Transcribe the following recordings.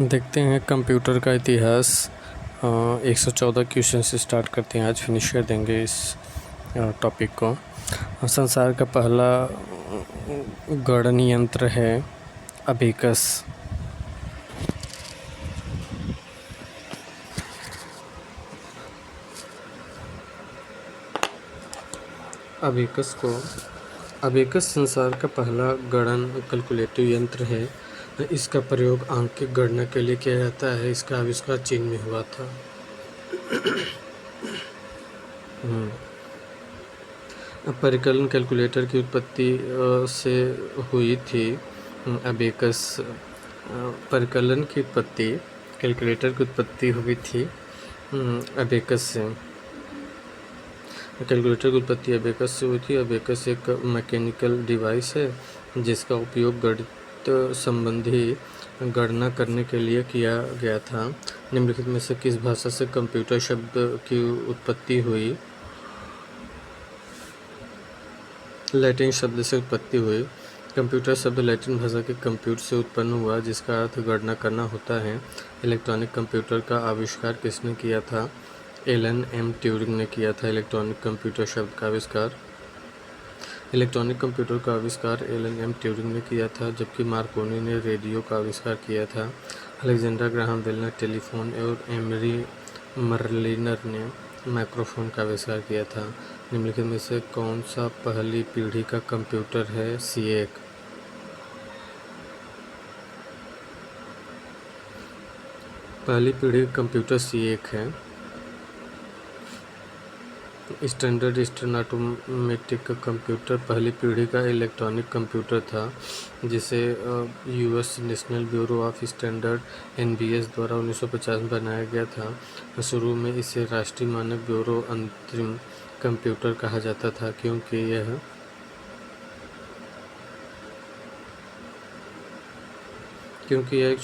देखते हैं कंप्यूटर का इतिहास। 114 क्वेश्चन से स्टार्ट करते हैं, आज फिनिश कर देंगे इस टॉपिक को। संसार का पहला गणनयंत्र है अबेकस। अबेकस संसार का पहला गणन कैलकुलेटिव यंत्र है। इसका प्रयोग अंक की गणना के लिए किया जाता है। इसका आविष्कार चीन में हुआ था। परिकलन कैलकुलेटर की उत्पत्ति से हुई थी। अबेकस परिकलन की उत्पत्ति कैलकुलेटर की उत्पत्ति हुई थी अबेकस से। कैलकुलेटर की उत्पत्ति अबेकस से हुई थी। अबेकस एक मैकेनिकल डिवाइस है जिसका उपयोग गणित संबंधी गणना करने के लिए किया गया था। निम्नलिखित में से किस भाषा से कंप्यूटर शब्द की उत्पत्ति हुई? लैटिन शब्द से उत्पत्ति हुई। कंप्यूटर शब्द लैटिन भाषा के कंप्यूट से उत्पन्न हुआ, जिसका अर्थ गणना करना होता है। इलेक्ट्रॉनिक कंप्यूटर का आविष्कार किसने किया था? एलन एम ट्यूरिंग ने किया था इलेक्ट्रॉनिक कंप्यूटर शब्द का आविष्कार। इलेक्ट्रॉनिक कंप्यूटर का आविष्कार एलन एम ट्यूरिंग ने किया था, जबकि मार्कोनी ने रेडियो का आविष्कार किया था। अलेक्जेंडर ग्राहम बेल ने टेलीफोन और एमरी मर्लिनर ने माइक्रोफोन का आविष्कार किया था। निम्नलिखित में से कौन सा पहली पीढ़ी का कंप्यूटर है? C1। पहली पीढ़ी का कंप्यूटर C1 है। स्टैंडर्ड ईस्टर्न ऑटोमेटिक कंप्यूटर पहली पीढ़ी का इलेक्ट्रॉनिक कंप्यूटर था, जिसे US national bureau of standard NBS द्वारा 1950 में बनाया गया था। शुरू में इसे राष्ट्रीय मानक ब्यूरो अंतरिम कंप्यूटर कहा जाता था, क्योंकि यह एक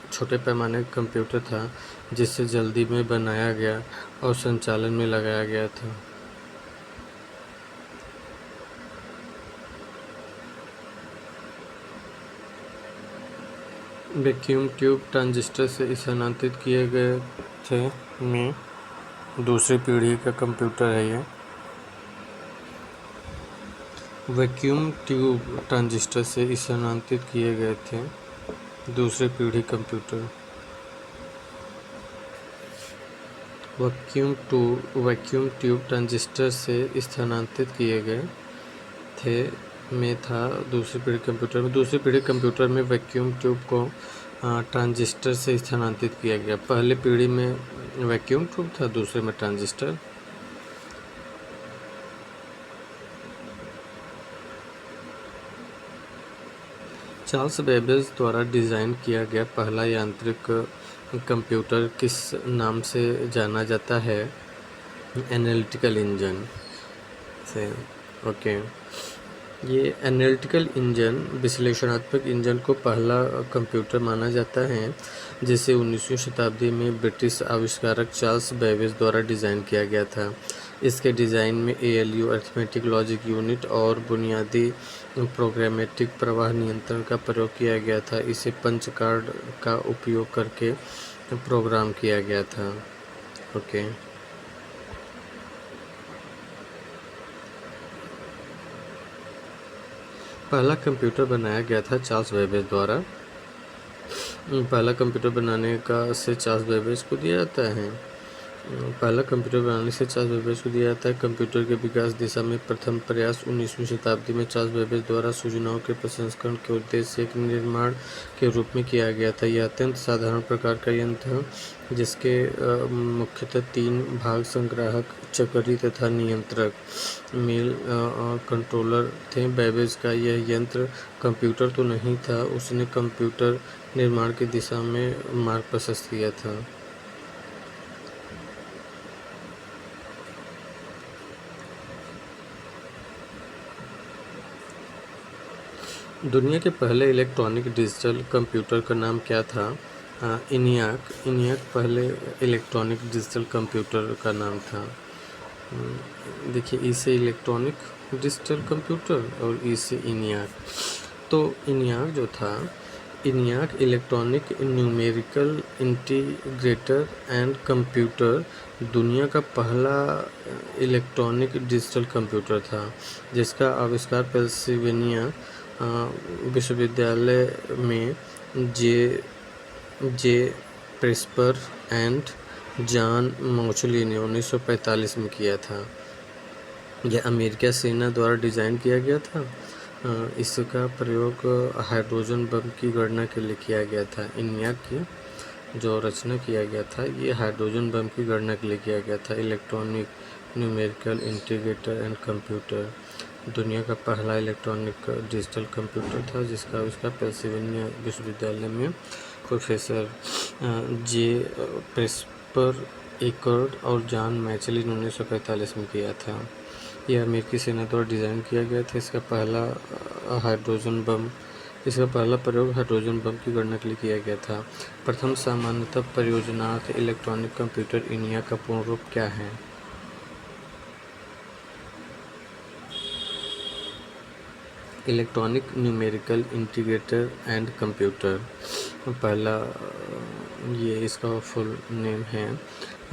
छोटे पैमाने का कंप्यूटर था जिसे जल्दी में बनाया गया और संचालन में लगाया गया था। वैक्यूम ट्यूब ट्रांजिस्टर से स्थानांतरित किए गए थे में दूसरी पीढ़ी का कंप्यूटर है ये। वैक्यूम ट्यूब ट्रांजिस्टर से स्थानांतरित किए गए थे दूसरी पीढ़ी कंप्यूटर। वैक्यूम ट्यूब ट्रांजिस्टर से स्थानांतरित किए गए थे में था दूसरी पीढ़ी कंप्यूटर में। दूसरी पीढ़ी कंप्यूटर में वैक्यूम ट्यूब को ट्रांजिस्टर से स्थानांतरित किया गया। पहले पीढ़ी में वैक्यूम ट्यूब था, दूसरे में ट्रांजिस्टर। चार्ल्स बेबेज द्वारा डिज़ाइन किया गया पहला यांत्रिक कंप्यूटर किस नाम से जाना जाता है? एनालिटिकल इंजन से। ओके, ये एनालिटिकल इंजन विश्लेषणात्मक इंजन को पहला कंप्यूटर माना जाता है, जिसे 19वीं शताब्दी में ब्रिटिश आविष्कारक चार्ल्स बेबेज द्वारा डिज़ाइन किया गया था। इसके डिज़ाइन में ALU अरिथमेटिक लॉजिक यूनिट और बुनियादी प्रोग्रामेटिक प्रवाह नियंत्रण का प्रयोग किया गया था। इसे पंच कार्ड का उपयोग करके प्रोग्राम किया गया था। ओके, पहला कंप्यूटर बनाया गया था चार्ल्स बेबेज द्वारा। पहला कंप्यूटर बनाने का से चार्ल्स बेबेज को दिया जाता है। पहला कंप्यूटर बनाने से चार्ल्स बेबेज को दिया जाता है। कंप्यूटर के विकास दिशा में प्रथम प्रयास 19वीं शताब्दी में चार्ल्स बेबेज द्वारा सूचनाओं के प्रसंस्करण के उद्देश्य से एक निर्माण के रूप में किया गया था। यह अत्यंत साधारण प्रकार का यंत्र था, जिसके मुख्यतः 3 भाग संग्राहक, चक्री तथा नियंत्रक मेल कंट्रोलर थे। बेबेज का यह यंत्र कंप्यूटर तो नहीं था, उसने कंप्यूटर निर्माण की दिशा में मार्ग प्रशस्त किया था। दुनिया के पहले इलेक्ट्रॉनिक डिजिटल कंप्यूटर का नाम क्या था? ENIAC पहले इलेक्ट्रॉनिक डिजिटल कंप्यूटर का नाम था। देखिए, E से इलेक्ट्रॉनिक डिजिटल कंप्यूटर और E से ENIAC। तो ENIAC जो था ENIAC electronic numerical integrator and computer दुनिया का पहला इलेक्ट्रॉनिक डिजिटल कंप्यूटर था, जिसका आविष्कार पेंसिल्वेनिया विश्वविद्यालय में जे जे प्रेस्पर एंड जॉन मौचली ने 1945 में किया था। यह अमेरिकी सेना द्वारा डिज़ाइन किया गया था। इसका प्रयोग हाइड्रोजन बम की गणना के लिए किया गया था। ENIAC की जो रचना किया गया था, ये हाइड्रोजन बम की गणना के लिए किया गया था। Electronic numerical integrator and computer दुनिया का पहला इलेक्ट्रॉनिक डिजिटल कंप्यूटर था, जिसका आविष्कार पेंसिल्वेनिया विश्वविद्यालय में प्रोफेसर जे प्रेस्पर एकर्ड और जॉन मैचली ने 1945 में किया था। यह अमेरिकी सेना द्वारा डिज़ाइन किया गया था। इसका पहला प्रयोग हाइड्रोजन बम की गणना के लिए किया गया था। प्रथम सामान्यतः परियोजनार्थ इलेक्ट्रॉनिक कंप्यूटर ENIAC का पूर्ण रूप क्या है? Electronic numerical integrator and computer पहला ये इसका फुल नेम है।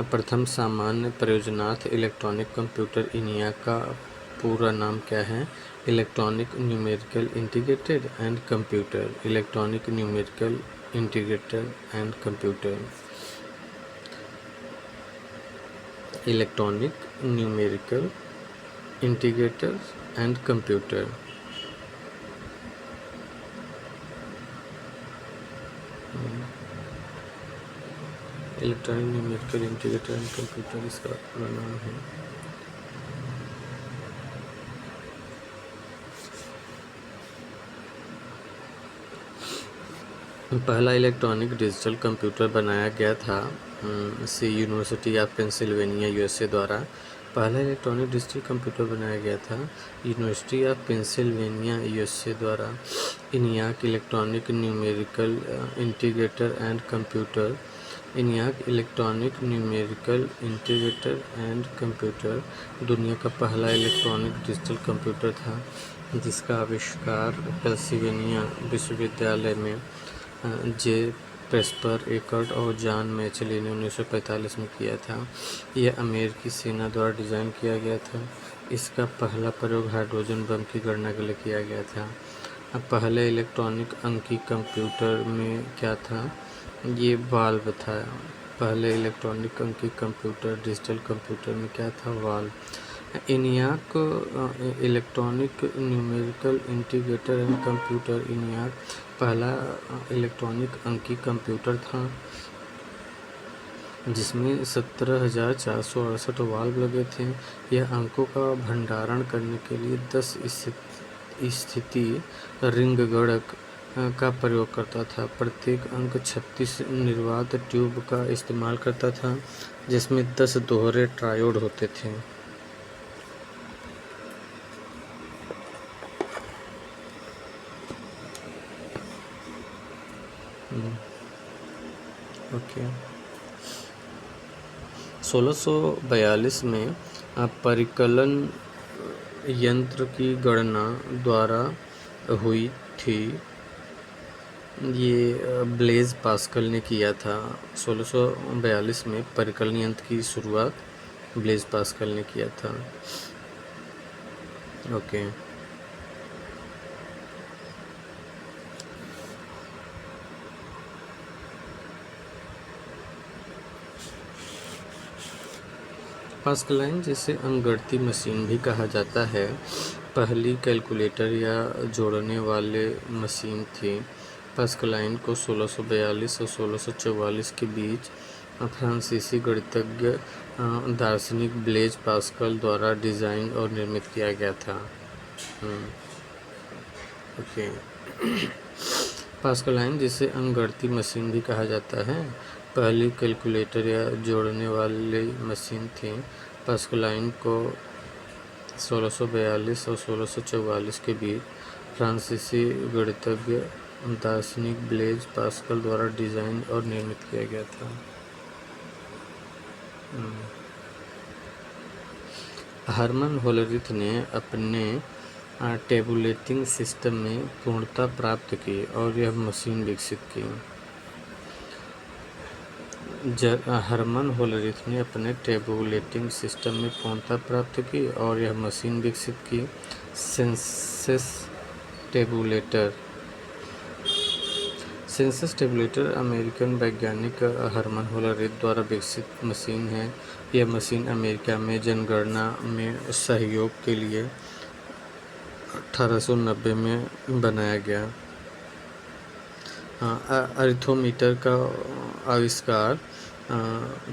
प्रथम सामान्य परियोजनार्थ इलेक्ट्रॉनिक कंप्यूटर ENIAC का पूरा नाम क्या है? Electronic numerical integrated and computer. Electronic numerical integrated and computer. Electronic numerical integrator and computer. Electronic numerical integrator and computer इसका पूरा नाम है। पहला इलेक्ट्रॉनिक डिजिटल कंप्यूटर बनाया गया था यूनिवर्सिटी ऑफ पेंसिल्वेनिया USA द्वारा। पहला इलेक्ट्रॉनिक डिजिटल कंप्यूटर बनाया गया था यूनिवर्सिटी ऑफ पेंसिल्वेनिया USA द्वारा। ENIAC electronic numerical integrator and computer. ENIAC electronic numerical integrator and computer दुनिया का पहला इलेक्ट्रॉनिक डिजिटल कंप्यूटर था, जिसका आविष्कार पेंसिल्वेनिया विश्वविद्यालय में जे प्रेस्पर एकर्ड और जॉन मैचली ने 1945 में किया था। यह अमेरिकी सेना द्वारा डिज़ाइन किया गया था। इसका पहला प्रयोग हाइड्रोजन बम की गणना के लिए किया गया था। अब पहले इलेक्ट्रॉनिक अंकीय कंप्यूटर में क्या था? ये वाल्व था। पहले इलेक्ट्रॉनिक अंकीय कंप्यूटर डिजिटल कंप्यूटर में क्या था? Valve. ENIAC electronic numerical integrator and computer ENIAC पहला इलेक्ट्रॉनिक अंकीय कंप्यूटर था, जिसमें 17,468 वाल्व लगे थे। यह अंकों का भंडारण करने के लिए 10 स्थिति रिंग गणक का प्रयोग करता था। प्रत्येक अंक 36 निर्वात ट्यूब का इस्तेमाल करता था, जिसमें 10 दोहरे ट्रायोड होते थे। ओके 1642 में परिकलन यंत्र की गणना द्वारा हुई थी। ये ब्लेज पास्कल ने किया था। 1642 में परिकलन यंत्र की शुरुआत ब्लेज पास्कल ने किया था। ओके पास्कलाइन, जिसे अंकगणित मशीन भी कहा जाता है, पहली कैलकुलेटर या जोड़ने वाले मशीन थी। पास्कलाइन को 1642 और 1644 के बीच फ्रांसीसी गणितज्ञ दार्शनिक ब्लेज पास्कल द्वारा डिज़ाइन और निर्मित किया गया था। ओके पास्कलाइन, जिसे अंकगणित मशीन भी कहा जाता है, पहली कैलकुलेटर या जोड़ने वाली मशीन थी। पास्कलाइन को 1642 और 1644 के बीच फ्रांसीसी गणितज्ञ दार्शनिक ब्लेज पास्कल द्वारा डिज़ाइन और निर्मित किया गया था। हरमन होलरिथ ने अपने टेबुलेटिंग सिस्टम में पूर्णता प्राप्त की और यह मशीन विकसित की। हरमन होलरिथ ने अपने टेबुलेटिंग सिस्टम में पूर्णता प्राप्त की और यह मशीन विकसित की। Census tabulator census tabulator American वैज्ञानिक हरमन होलरिथ द्वारा विकसित मशीन है। यह मशीन अमेरिका में जनगणना में सहयोग के लिए 1890 में बनाया गया। अरिथोमीटर का आविष्कार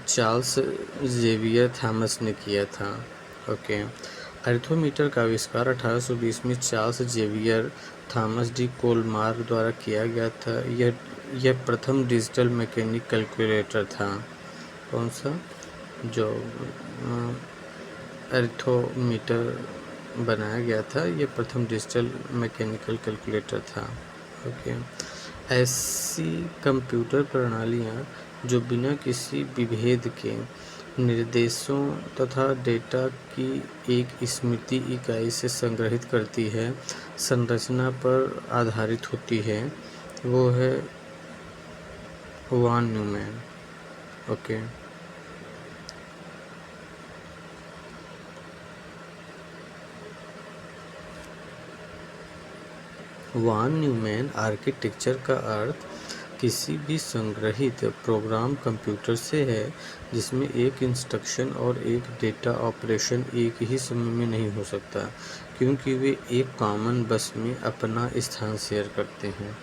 चार्ल्स जेवियर थॉमस ने किया था। ओके, अरिथोमीटर का आविष्कार 1820 में चार्ल्स जेवियर थॉमस डी कोलमार द्वारा किया गया था। यह प्रथम डिजिटल मैकेनिक कैलकुलेटर था। कौन सा? जो अरिथोमीटर बनाया गया था, यह प्रथम डिजिटल मैकेनिकल कैलकुलेटर था। ओके, ऐसी कंप्यूटर प्रणालियाँ जो बिना किसी विभेद के निर्देशों तथा डेटा की एक स्मृति इकाई से संग्रहित करती है, संरचना पर आधारित होती है, वो है वान न्यूमैन। ओके, वान न्यूमैन आर्किटेक्चर का अर्थ किसी भी संग्रहित प्रोग्राम कंप्यूटर से है जिसमें एक इंस्ट्रक्शन और एक डेटा ऑपरेशन एक ही समय में नहीं हो सकता, क्योंकि वे एक कॉमन बस में अपना स्थान शेयर करते हैं।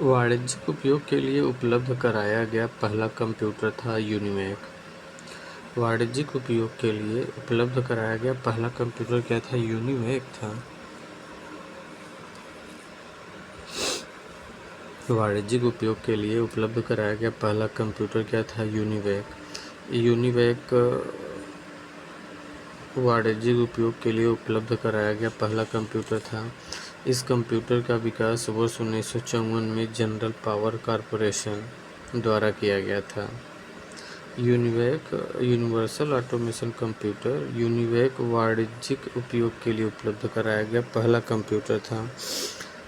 वाणिज्यिक उपयोग के लिए उपलब्ध कराया गया पहला कंप्यूटर था यूनिवैक। वाणिज्यिक उपयोग के लिए उपलब्ध कराया गया पहला कंप्यूटर क्या था? यूनिवैक था। वाणिज्यिक उपयोग के लिए उपलब्ध कराया गया पहला कंप्यूटर क्या था? यूनिवैक। यूनिवैक वाणिज्यिक उपयोग के लिए उपलब्ध कराया गया पहला कंप्यूटर था। इस कंप्यूटर का विकास वर्ष 1954 में जनरल पावर कॉरपोरेशन द्वारा किया गया था। UNIVAC universal automation computer UNIVAC वाणिज्यिक उपयोग के लिए उपलब्ध कराया गया पहला कंप्यूटर था।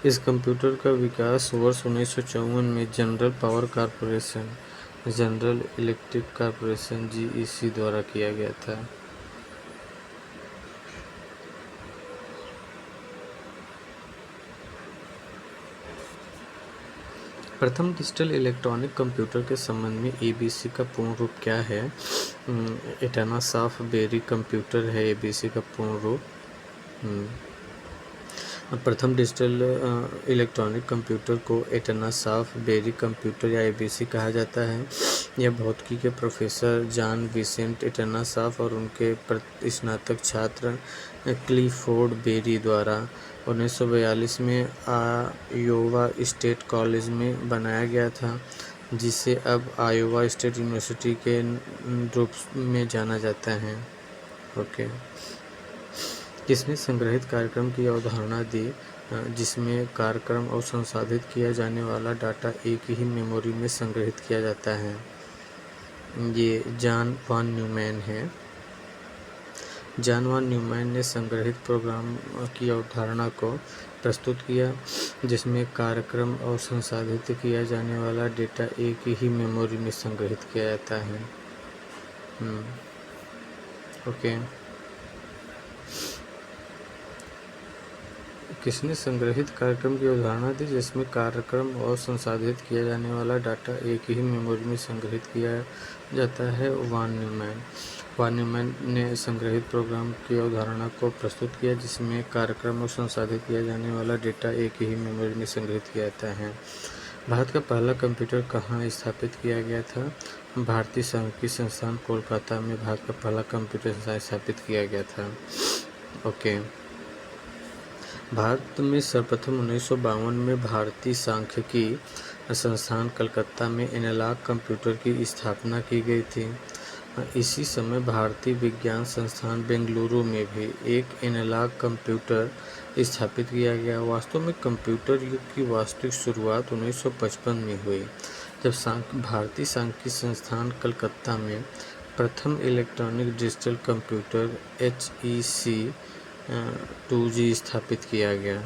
इस कंप्यूटर का विकास वर्ष 1954 में general power corporation general electric corporation (GEC) द्वारा किया गया था। प्रथम डिजिटल इलेक्ट्रॉनिक कंप्यूटर के संबंध में एबीसी का पूर्ण रूप क्या है? एटाना सॉफ्ट बेरी कंप्यूटर है एबीसी का पूर्ण रूप। प्रथम डिजिटल इलेक्ट्रॉनिक कंप्यूटर को एटाना सॉफ्ट बेरी कंप्यूटर या एबीसी कहा जाता है। यह भौतिकी के professor John Vincent Atanasoff और उनके स्नातक छात्र क्लिफोर्ड बेरी द्वारा 1942 में आयोवा स्टेट कॉलेज में बनाया गया था, जिसे अब आयोवा स्टेट यूनिवर्सिटी के रूप में जाना जाता है। ओके, किसने संग्रहित कार्यक्रम की अवधारणा दी, जिसमें कार्यक्रम और संसाधित किया जाने वाला डाटा एक ही मेमोरी में संग्रहित किया जाता है? ये जॉन वान न्यूमैन है। जॉन वान न्यूमैन ने संग्रहित प्रोग्राम की अवधारणा को प्रस्तुत किया, जिसमें कार्यक्रम और संसाधित किया जाने वाला डेटा एक ही मेमोरी में संग्रहित किया जाता है। ओके, किसने संग्रहित कार्यक्रम की अवधारणा दी, जिसमें कार्यक्रम और संसाधित किया जाने वाला डाटा एक ही मेमोरी में संग्रहित किया जाता है? वान न्यूमैन। वान न्यूमैन ने संग्रहित प्रोग्राम की अवधारणा को प्रस्तुत किया, जिसमें कार्यक्रम और संसाधित किया जाने वाला डेटा एक ही मेमोरी में संग्रहित किया जाता है। भारत का पहला कंप्यूटर कहाँ स्थापित किया गया था? भारतीय सांख्यिकी संस्थान कोलकाता में भारत का पहला कंप्यूटर स्थापित किया गया था। ओके, भारत में सर्वप्रथम 1952 में भारतीय सांख्यिकी संस्थान कलकत्ता में एनालॉग कंप्यूटर की स्थापना की गई थी। इसी समय भारतीय विज्ञान संस्थान बेंगलुरु में भी एक एनालॉग कंप्यूटर स्थापित किया गया। वास्तव में कंप्यूटर युग की वास्तविक शुरुआत 1955 में हुई, जब भारतीय सांख्यिकी संस्थान कलकत्ता में प्रथम electronic digital computer HEC 2G स्थापित किया गया।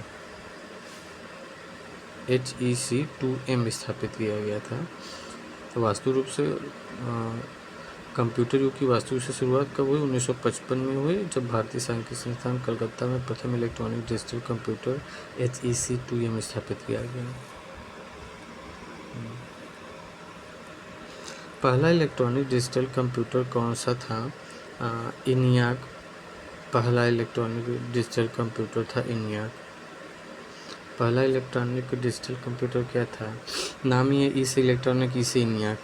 HEC 2M स्थापित किया गया था। तो वास्तविक रूप से कंप्यूटर युग की वास्तविक से शुरुआत कब हुई? 1955 में हुई, जब भारतीय सांख्यिकी संस्थान कलकत्ता में प्रथम electronic digital computer HEC 2M स्थापित किया गया। पहला इलेक्ट्रॉनिक डिजिटल कंप्यूटर कौन सा था? ENIAC पहला इलेक्ट्रॉनिक डिजिटल कंप्यूटर था। ENIAC पहला इलेक्ट्रॉनिक डिजिटल कंप्यूटर क्या था? नाम ही है ई से इलेक्ट्रॉनिक, ई से ENIAC,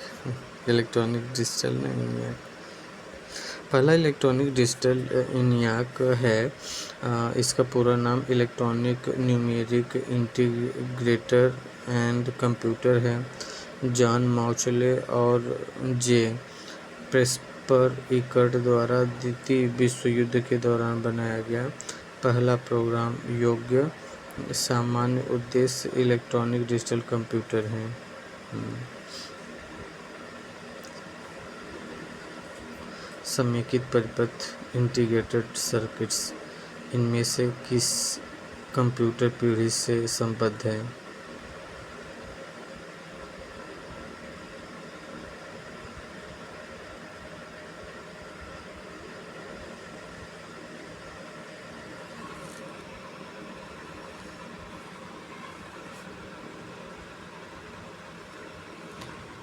इलेक्ट्रॉनिक डिजिटल ना ENIAC। पहला इलेक्ट्रॉनिक डिजिटल ENIAC है। इसका पूरा नाम electronic numeric integrator and computer है। जॉन माउचले और जे प्रेस्पर इकर्ट द्वारा द्वितीय विश्व युद्ध के दौरान बनाया गया पहला प्रोग्राम योग्य सामान्य उद्देश्य इलेक्ट्रॉनिक डिजिटल कंप्यूटर है। समेकित परिपथ इंटीग्रेटेड सर्किट्स इनमें से किस कंप्यूटर पीढ़ी से संबद्ध है?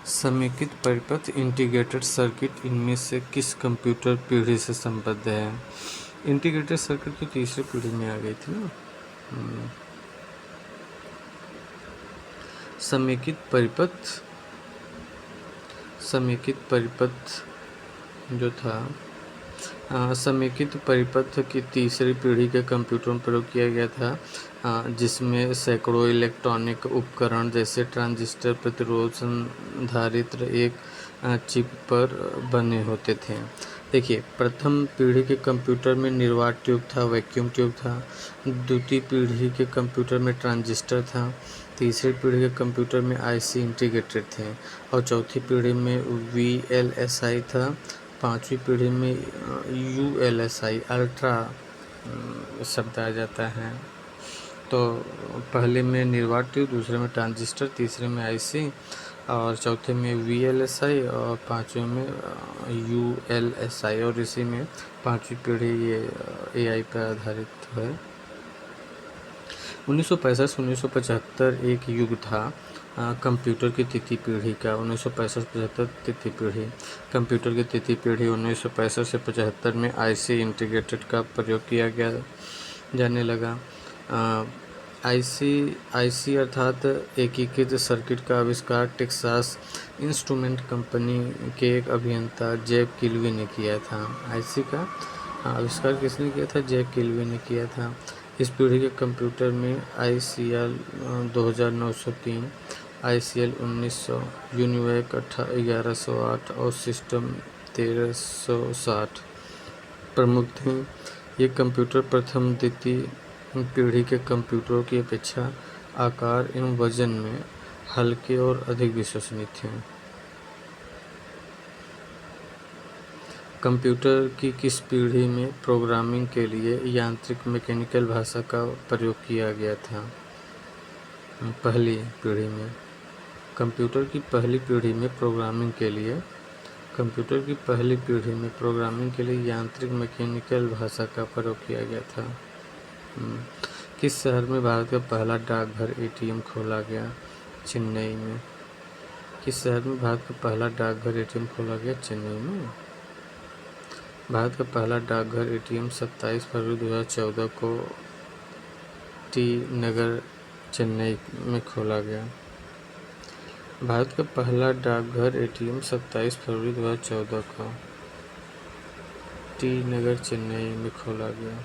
समेकित परिपथ इंटीग्रेटेड सर्किट इनमें से किस कंप्यूटर पीढ़ी से संबद्ध है? इंटीग्रेटेड सर्किट तो तीसरी पीढ़ी में आ गई थी ना। समेकित परिपथ जो था, समेकित परिपथ की तीसरी पीढ़ी के कंप्यूटर में प्रयोग किया गया था, जिसमें सैकड़ों इलेक्ट्रॉनिक उपकरण जैसे ट्रांजिस्टर, प्रतिरोध संधारित्र एक चिप पर बने होते थे। देखिए, प्रथम पीढ़ी के कंप्यूटर में निर्वात ट्यूब था, वैक्यूम ट्यूब था। द्वितीय पीढ़ी के कंप्यूटर में ट्रांजिस्टर था। तीसरी पीढ़ी के कंप्यूटर में IC इंटीग्रेटेड थे और चौथी पीढ़ी में VLSI था। पांचवी पीढ़ी में ULSI अल्ट्रा शब्द आ जाता है। तो पहले में निर्वात ट्यूब, दूसरे में ट्रांजिस्टर, तीसरे में IC और चौथे में VLSI और पांचवें में ULSI और इसी में पांचवी पीढ़ी ये AI पर आधारित है। 1965 से 1975 एक युग था कंप्यूटर की तृतीय पीढ़ी का। 1965-75 तृतीय पीढ़ी कंप्यूटर की तृतीय पीढ़ी 1965 से 75 में IC इंटीग्रेटेड का प्रयोग किया गया जाने लगा। IC अर्थात एकीकृत सर्किट का आविष्कार टेक्सास इंस्ट्रूमेंट कंपनी के एक अभियंता जैक किल्वी ने किया था। IC का आविष्कार किसने किया था? जैक किल्वी ने किया था। इस पीढ़ी के कंप्यूटर में ICL 2903, ICL 1900, यूनिवेक 1108 और सिस्टम 1360 प्रमुख थे। ये कंप्यूटर प्रथम द्वितीय पीढ़ी के कंप्यूटरों की अपेक्षा आकार एवं वजन में हल्के और अधिक विश्वसनीय थे। कंप्यूटर की किस पीढ़ी में प्रोग्रामिंग के लिए यांत्रिक मैकेनिकल भाषा का प्रयोग किया गया था? पहली पीढ़ी में। कंप्यूटर की पहली पीढ़ी में प्रोग्रामिंग के लिए यांत्रिक मैकेनिकल भाषा का प्रयोग किया गया था। किस शहर में भारत का पहला डाकघर ATM खोला गया? चेन्नई में। किस शहर में भारत का पहला डाकघर ATM खोला गया? चेन्नई में। भारत का पहला डाकघर ATM 27 फरवरी 2014 को T नगर चेन्नई में खोला गया। भारत का पहला डाकघर ATM 27 फरवरी 2014 को T नगर चेन्नई में खोला गया।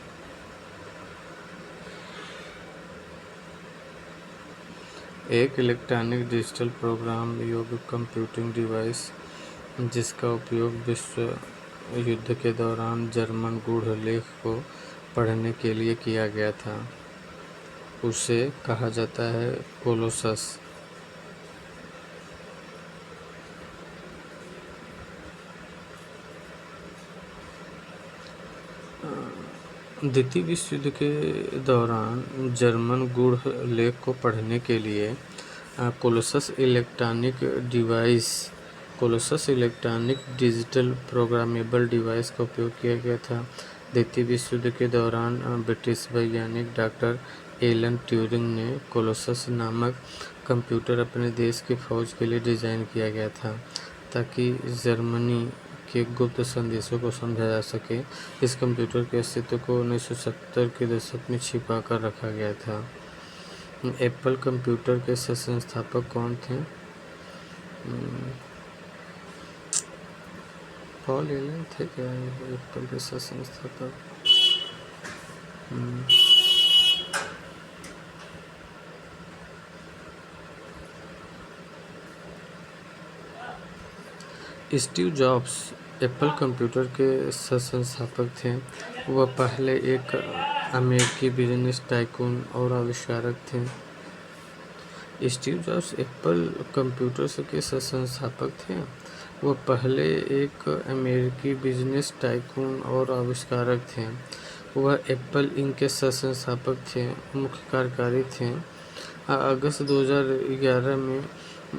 एक इलेक्ट्रॉनिक डिजिटल प्रोग्राम योग्य कंप्यूटिंग डिवाइस जिसका उपयोग विश्व युद्ध के दौरान जर्मन गूढ़ लेख को पढ़ने के लिए किया गया था, उसे कहा जाता है कोलोसस। द्वितीय विश्व युद्ध के दौरान जर्मन गूढ़ लेख को पढ़ने के लिए Colossus electronic digital programmable device का उपयोग किया गया था। द्वितीय विश्व युद्ध के दौरान ब्रिटिश वैज्ञानिक डॉक्टर एलन ट्यूरिंग ने कोलोसस नामक कंप्यूटर अपने देश की फौज के लिए डिज़ाइन किया गया था ताकि जर्मनी के गुप्त संदेशों को समझा जा सके। इस कंप्यूटर के अस्तित्व को 1970 के दशक में छिपा कर रखा गया था। एप्पल कंप्यूटर के संस्थापक कौन थे? पॉल एलन थे क्या एप्पल के संस्थापक? स्टीव जॉब्स एप्पल कंप्यूटर के संस्थापक थे। वह पहले एक अमेरिकी बिजनेस टाइकून और आविष्कारक थे। स्टीव जॉब्स एप्पल कंप्यूटर के संस्थापक थे। वह पहले एक अमेरिकी बिजनेस टाइकून और आविष्कारक थे। वह एप्पल इंक के संस्थापक थे, मुख्य कार्यकारी थे। अगस्त 2011 में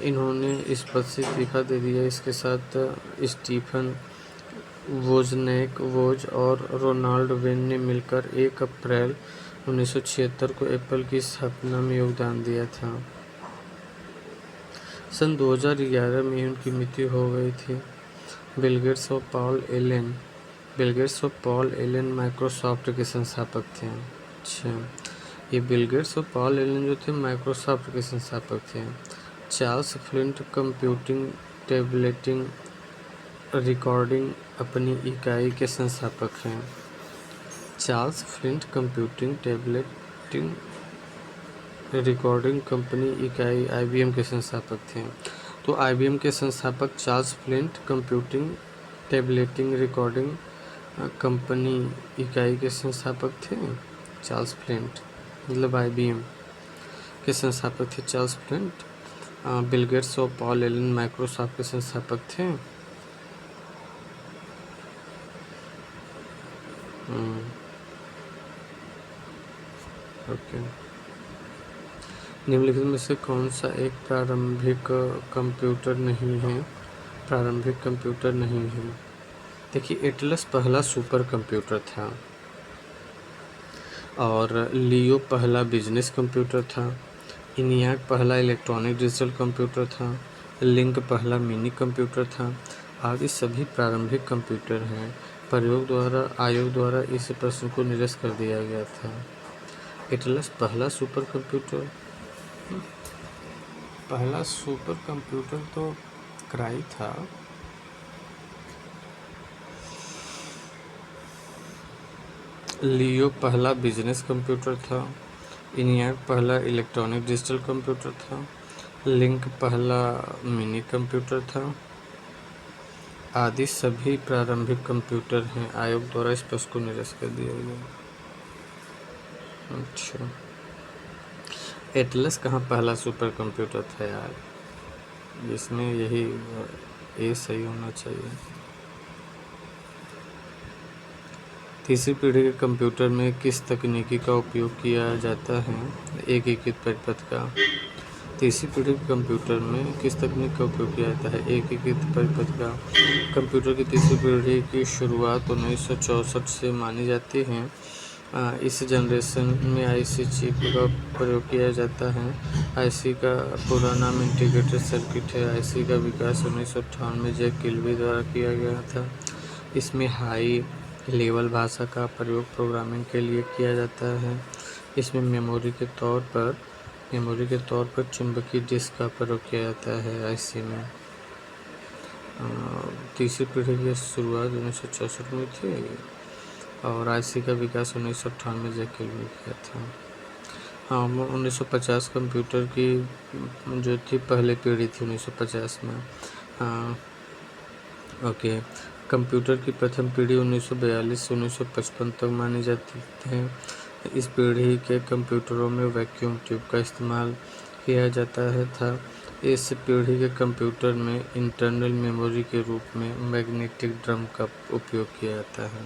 इन्होंने इस पद से इस्तीफा दे दिया। इसके साथ स्टीफन वोज और रोनाल्ड वेन ने मिलकर 1 अप्रैल 1976 को एप्पल की स्थापना में योगदान दिया था। सन 2011 में उनकी मृत्यु हो गई थी। बिल गेट्स और पॉल एलन माइक्रोसॉफ्ट के संस्थापक थे। अच्छा, ये बिल गेट्स और पॉल एलन जो थे माइक्रोसॉफ्ट के संस्थापक थे। Charles flint computing tableting recording अपनी इकाई के संस्थापक हैं। Charles flint computing tableting recording company इकाई IBM के संस्थापक थे। तो IBM के संस्थापक Charles flint computing tableting recording company इकाई के संस्थापक थे। चार्ल्स फ्लिंट मतलब IBM के संस्थापक थे चार्ल्स फ्लिंट। बिल गेट्स और पॉल एलन माइक्रोसॉफ्ट के संस्थापक थे। ओके। निम्नलिखित में से कौन सा एक प्रारंभिक कंप्यूटर नहीं है? देखिए, एटलस पहला सुपर कंप्यूटर था और लियो पहला बिजनेस कंप्यूटर था। इनियाक पहला इलेक्ट्रॉनिक डिजिटल कंप्यूटर था। लिंक पहला मिनी कंप्यूटर था। आदि सभी प्रारंभिक कंप्यूटर हैं। आयोग द्वारा इस प्रश्न को निरस्त कर दिया गया था। एटलस पहला सुपर कंप्यूटर तो क्राई था। लियो पहला बिजनेस कंप्यूटर था। इनियाक पहला इलेक्ट्रॉनिक डिजिटल कंप्यूटर था। लिंक पहला मिनी कंप्यूटर था। आदि सभी प्रारंभिक कंप्यूटर हैं। आयोग द्वारा इस प्रश्न को निरस्त कर दिया गया। अच्छा, एटलस कहाँ पहला सुपर कंप्यूटर था यार? इसमें यही ए सही होना चाहिए। तीसरी पीढ़ी के कंप्यूटर में किस तकनीकी का उपयोग किया जाता है? एकीकृत परिपथ का। तीसरी पीढ़ी के कंप्यूटर में किस तकनीक का उपयोग किया जाता है? एकीकृत परिपथ का। कंप्यूटर की तीसरी पीढ़ी की शुरुआत 1964 से मानी जाती है। इस जनरेशन में IC चिप का प्रयोग किया जाता है। IC का पूरा नाम इंटीग्रेटेड सर्किट है। IC का विकास 1958 में जैक किलबी द्वारा किया गया था। इसमें हाई लेवल भाषा का प्रयोग प्रोग्रामिंग के लिए किया जाता है। इसमें मेमोरी के तौर पर चुंबकीय डिस्क का प्रयोग किया जाता है IC में। तीसरी पीढ़ी की शुरुआत 1964 में थी और IC का विकास 1958 में जैक किलबी किया था। हाँ, 1950 कंप्यूटर की जो थी पहली पीढ़ी थी 1950 में। हाँ, ओके। कंप्यूटर की प्रथम पीढ़ी 1942 से 1955 तक मानी जाती है। इस पीढ़ी के कंप्यूटरों में वैक्यूम ट्यूब का इस्तेमाल किया जाता है था। इस पीढ़ी के कंप्यूटर में इंटरनल मेमोरी के रूप में मैग्नेटिक ड्रम का उपयोग किया जाता है।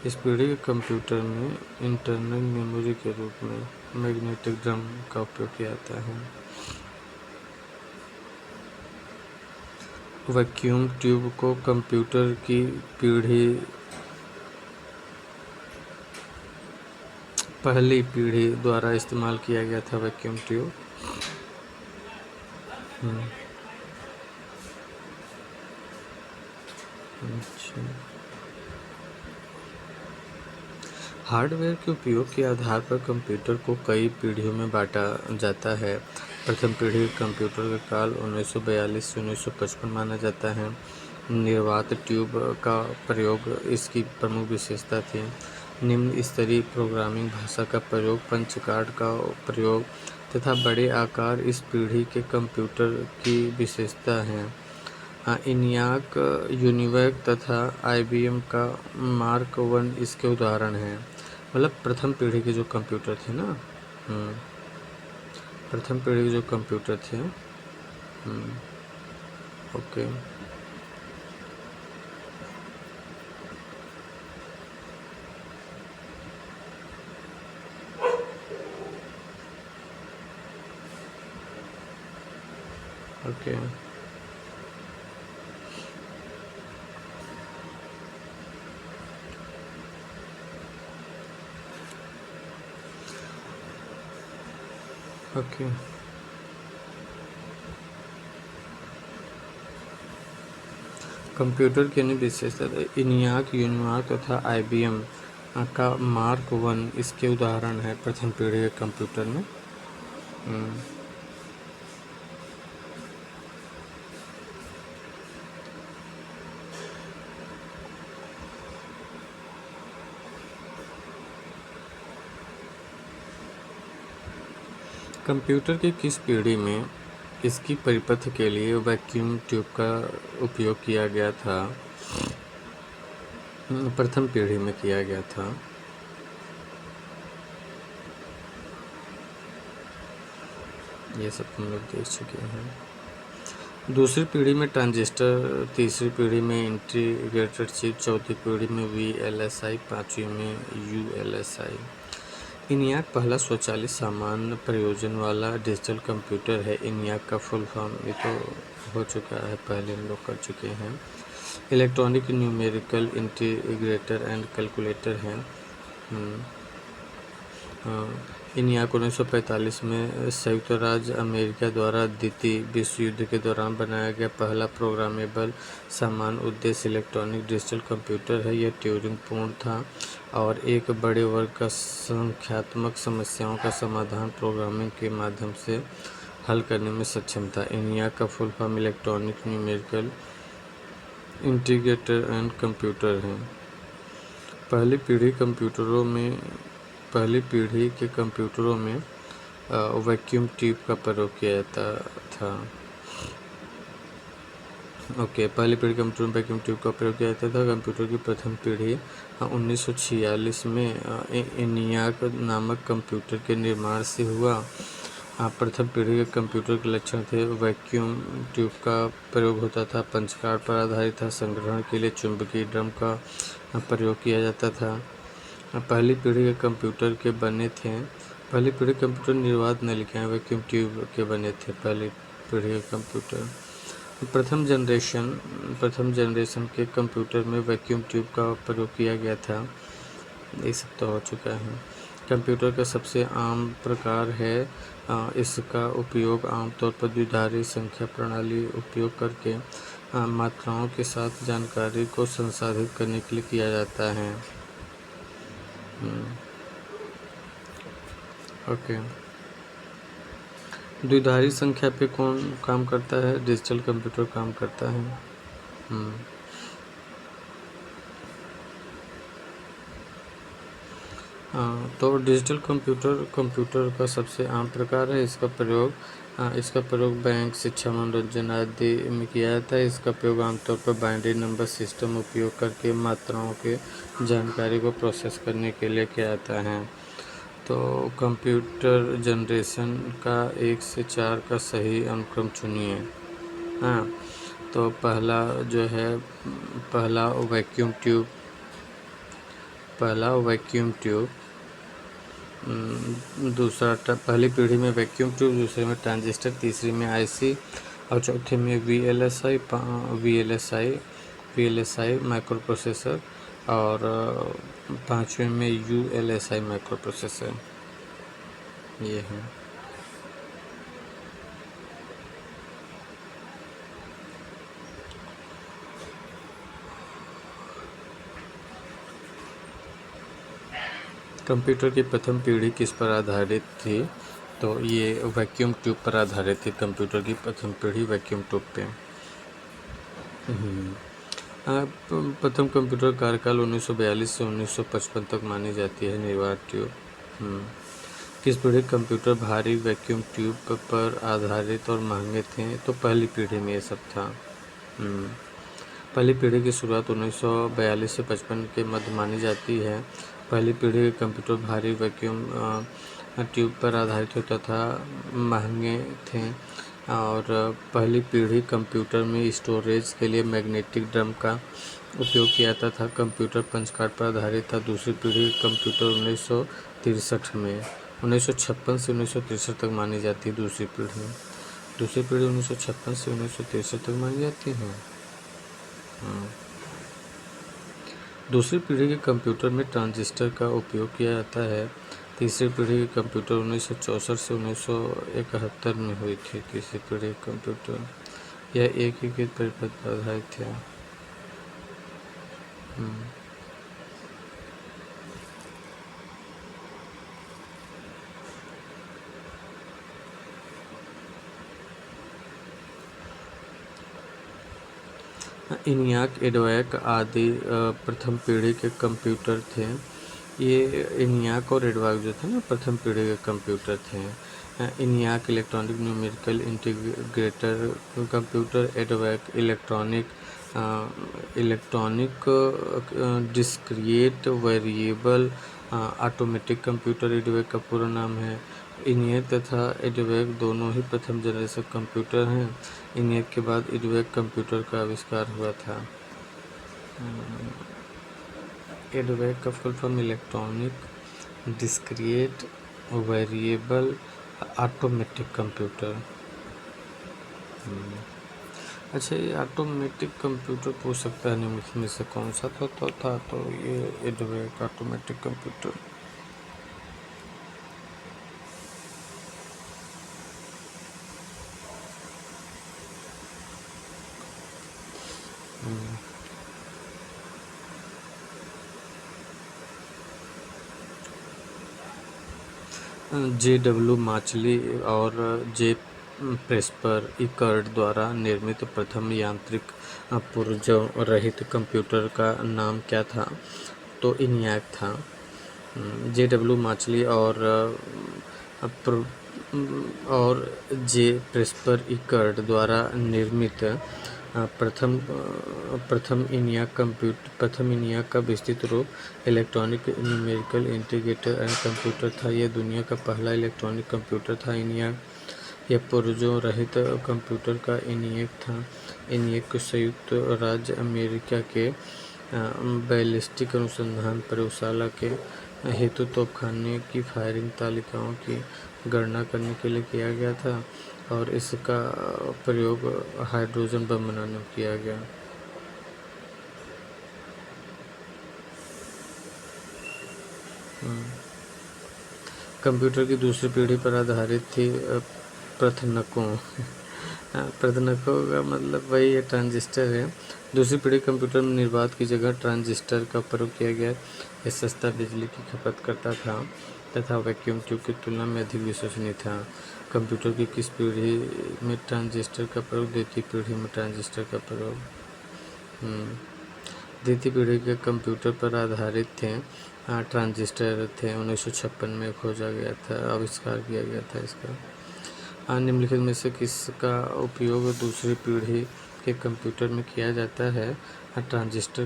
इस पीढ़ी के कंप्यूटर में इंटरनल मेमोरी के रूप में मैग्नेटिक ड्रम का उपयोग किया जाता है। वैक्यूम ट्यूब को कंप्यूटर की पहली पीढ़ी द्वारा इस्तेमाल किया गया था। वैक्यूम ट्यूब अच्छा। हार्डवेयर के उपयोग के आधार पर कंप्यूटर को कई पीढ़ियों में बांटा जाता है। प्रथम पीढ़ी कंप्यूटर का काल 1942 से 1955 माना जाता है। निर्वात ट्यूब का प्रयोग इसकी प्रमुख विशेषता थी। निम्न स्तरीय प्रोग्रामिंग भाषा का प्रयोग, पंच कार्ड का प्रयोग तथा बड़े आकार इस पीढ़ी के कंप्यूटर की विशेषता हैं। इनियाक, यूनिवैक तथा IBM का मार्क 1 इसके उदाहरण हैं। मतलब प्रथम पीढ़ी के जो कंप्यूटर थे ना, प्रथम पीढ़ी के जो कंप्यूटर थे। ओके। ओके। ओके। कंप्यूटर की अन्य विशेषता इनियाक, यूनिवाक तथा IBM का मार्क 1 इसके उदाहरण है प्रथम पीढ़ी के कंप्यूटर में। कंप्यूटर की किस पीढ़ी में इसकी परिपथ के लिए वैक्यूम ट्यूब का उपयोग किया गया था? प्रथम पीढ़ी में किया गया था। ये सब हम लोग देख चुके हैं। दूसरी पीढ़ी में ट्रांजिस्टर, तीसरी पीढ़ी में इंटीग्रेटेड चिप, चौथी पीढ़ी में VLSI, पांचवी में ULSI। इनियाक पहला स्वचालित सामान्य प्रयोजन वाला डिजिटल कंप्यूटर है। इनियाक का फुल फॉर्म ये तो हो चुका है, पहले हम लोग कर चुके हैं। Electronic numerical integrator and calculator है। इनियाक 1945 में संयुक्त राज्य अमेरिका द्वारा द्वितीय विश्व युद्ध के दौरान बनाया गया पहला प्रोग्रामेबल सामान्य उद्देश्य इलेक्ट्रॉनिक डिजिटल कंप्यूटर है। यह ट्यूरिंग पूर्ण था और एक बड़े वर्ग का संख्यात्मक समस्याओं का समाधान प्रोग्रामिंग के माध्यम से हल करने में सक्षम था। इनियाक का full form electronic numerical integrator and computer है। पहली पीढ़ी के कंप्यूटरों में वैक्यूम ट्यूब का प्रयोग किया जाता था। ओके। पहली पीढ़ी कंप्यूटर में वैक्यूम ट्यूब का प्रयोग किया जाता था। कंप्यूटर की प्रथम पीढ़ी 1946 में इनियाक नामक कंप्यूटर के निर्माण से हुआ। प्रथम पीढ़ी के कंप्यूटर के लक्षण थे वैक्यूम ट्यूब का प्रयोग होता था, पंच कार्ड पर आधारित था, संग्रहण के लिए चुंबकीय ड्रम का प्रयोग किया जाता था। पहली पीढ़ी के कंप्यूटर के बने थे। पहली पीढ़ी कंप्यूटर निर्वात नलिकाएं वैक्यूम ट्यूब के बने थे। पहली पीढ़ी के कंप्यूटर प्रथम जनरेशन के कंप्यूटर में वैक्यूम ट्यूब का प्रयोग किया गया था। ये सब तो हो चुका है। कंप्यूटर का सबसे आम प्रकार है। इसका उपयोग आमतौर पर द्विधारी संख्या प्रणाली उपयोग करके मात्राओं के साथ जानकारी को संसाधित करने के लिए किया जाता है। ओके। द्विधारी संख्या पे कौन काम करता है? डिजिटल कंप्यूटर काम करता है। तो डिजिटल कंप्यूटर कंप्यूटर का सबसे आम प्रकार है। इसका प्रयोग बैंक, शिक्षा, मनोरंजन आदि में किया जाता है। इसका प्रयोग आमतौर पर बाइनरी नंबर सिस्टम उपयोग करके मात्राओं के जानकारी को प्रोसेस करने के लिए किया जाता है। तो कंप्यूटर जनरेशन का 1 से 4 का सही अनुक्रम चुनिए। हाँ, तो पहला वैक्यूम ट्यूब, पहली पीढ़ी में वैक्यूम ट्यूब, दूसरे में ट्रांजिस्टर, तीसरी में आईसी और चौथे में वीएलएसआई माइक्रो प्रोसेसर और पांचवें में यूएलएसआई माइक्रो प्रोसेसर। ये है। कंप्यूटर की प्रथम पीढ़ी किस पर आधारित थी? तो ये वैक्यूम ट्यूब पर आधारित थी। कंप्यूटर की प्रथम पीढ़ी वैक्यूम ट्यूब पे। प्रथम कंप्यूटर कार्यकाल 1942 से 1955 तक मानी जाती है। निर्वात ट्यूब। किस पीढ़ी कंप्यूटर भारी वैक्यूम ट्यूब पर आधारित और महंगे थे? तो पहली पीढ़ी में ये सब था। पहली पीढ़ी की शुरुआत 1942 से 55 के मध्य मानी जाती है। पहली पीढ़ी के कंप्यूटर भारी वैक्यूम ट्यूब पर आधारित होता था, महंगे थे। और पहली पीढ़ी कंप्यूटर में स्टोरेज के लिए मैग्नेटिक ड्रम का उपयोग किया जाता था। कंप्यूटर पंच कार्ड पर आधारित था। दूसरी पीढ़ी कंप्यूटर 1963 में 1956 से 1963 तक मानी जाती है। दूसरी पीढ़ी 1956 से 1963 तक मानी जाती है। दूसरी पीढ़ी के कंप्यूटर में ट्रांजिस्टर का उपयोग किया जाता है। तीसरी पीढ़ी के कंप्यूटर 1964 से 1971 में हुई थी। तीसरी पीढ़ी के कंप्यूटर यह एकीकृत परिपथ पर आधारित थे। ENIAC, EDVAC आदि प्रथम पीढ़ी के कंप्यूटर थे। ये ENIAC और EDVAC जो थे ना, प्रथम पीढ़ी के कंप्यूटर थे। ENIAC electronic numerical integrator computer, EDVAC electronic discrete variable automatic computer EDVAC का पूरा नाम है। ENIAC तथा EDVAC दोनों ही प्रथम जनरेशन कंप्यूटर हैं। ENIAC के बाद EDVAC कंप्यूटर का आविष्कार हुआ था। EDVAC का full form electronic discrete variable automatic computer. अच्छा, ये ऑटोमेटिक कंप्यूटर पूछ सकता है निम्नलिखित में से कौन सा था? तो ये EDVAC ऑटोमेटिक कंप्यूटर। JW माचली और J. प्रेस्पर इकर्ट द्वारा निर्मित प्रथम यांत्रिक पुर्जों रहित कंप्यूटर का नाम क्या था? तो ENIAC था। JW माचली और J. प्रेस्पर इकर्ट द्वारा निर्मित प्रथम ENIAC का विस्तृत रूप electronic numerical integrator and computer था। यह दुनिया का पहला इलेक्ट्रॉनिक कंप्यूटर था। ENIAC यह पुर्जों रहित कंप्यूटर का ENIAC था। ENIAC को संयुक्त राज्य अमेरिका के बैलिस्टिक अनुसंधान प्रयोगशाला के हेतु तोपखाने की फायरिंग तालिकाओं की गणना करने के लिए किया गया था और इसका प्रयोग हाइड्रोजन बम बनाने में किया गया। कंप्यूटर की दूसरी पीढ़ी पर आधारित थी प्रथनकों। प्रथनकों का मतलब वही है, ट्रांजिस्टर है। दूसरी पीढ़ी कंप्यूटर में निर्वात की जगह ट्रांजिस्टर का प्रयोग किया गया। यह सस्ता बिजली की खपत करता था तथा वैक्यूम ट्यूब की तुलना में अधिक विश्वसनीय था। कंप्यूटर की किस पीढ़ी में ट्रांजिस्टर का प्रयोग? द्वितीय पीढ़ी में ट्रांजिस्टर का प्रयोग। द्वितीय पीढ़ी के कंप्यूटर पर आधारित थे। ट्रांजिस्टर थे, 1956 में खोजा गया था, आविष्कार किया गया था इसका। निम्नलिखित में से किसका उपयोग दूसरी पीढ़ी के कंप्यूटर में किया जाता है? ट्रांजिस्टर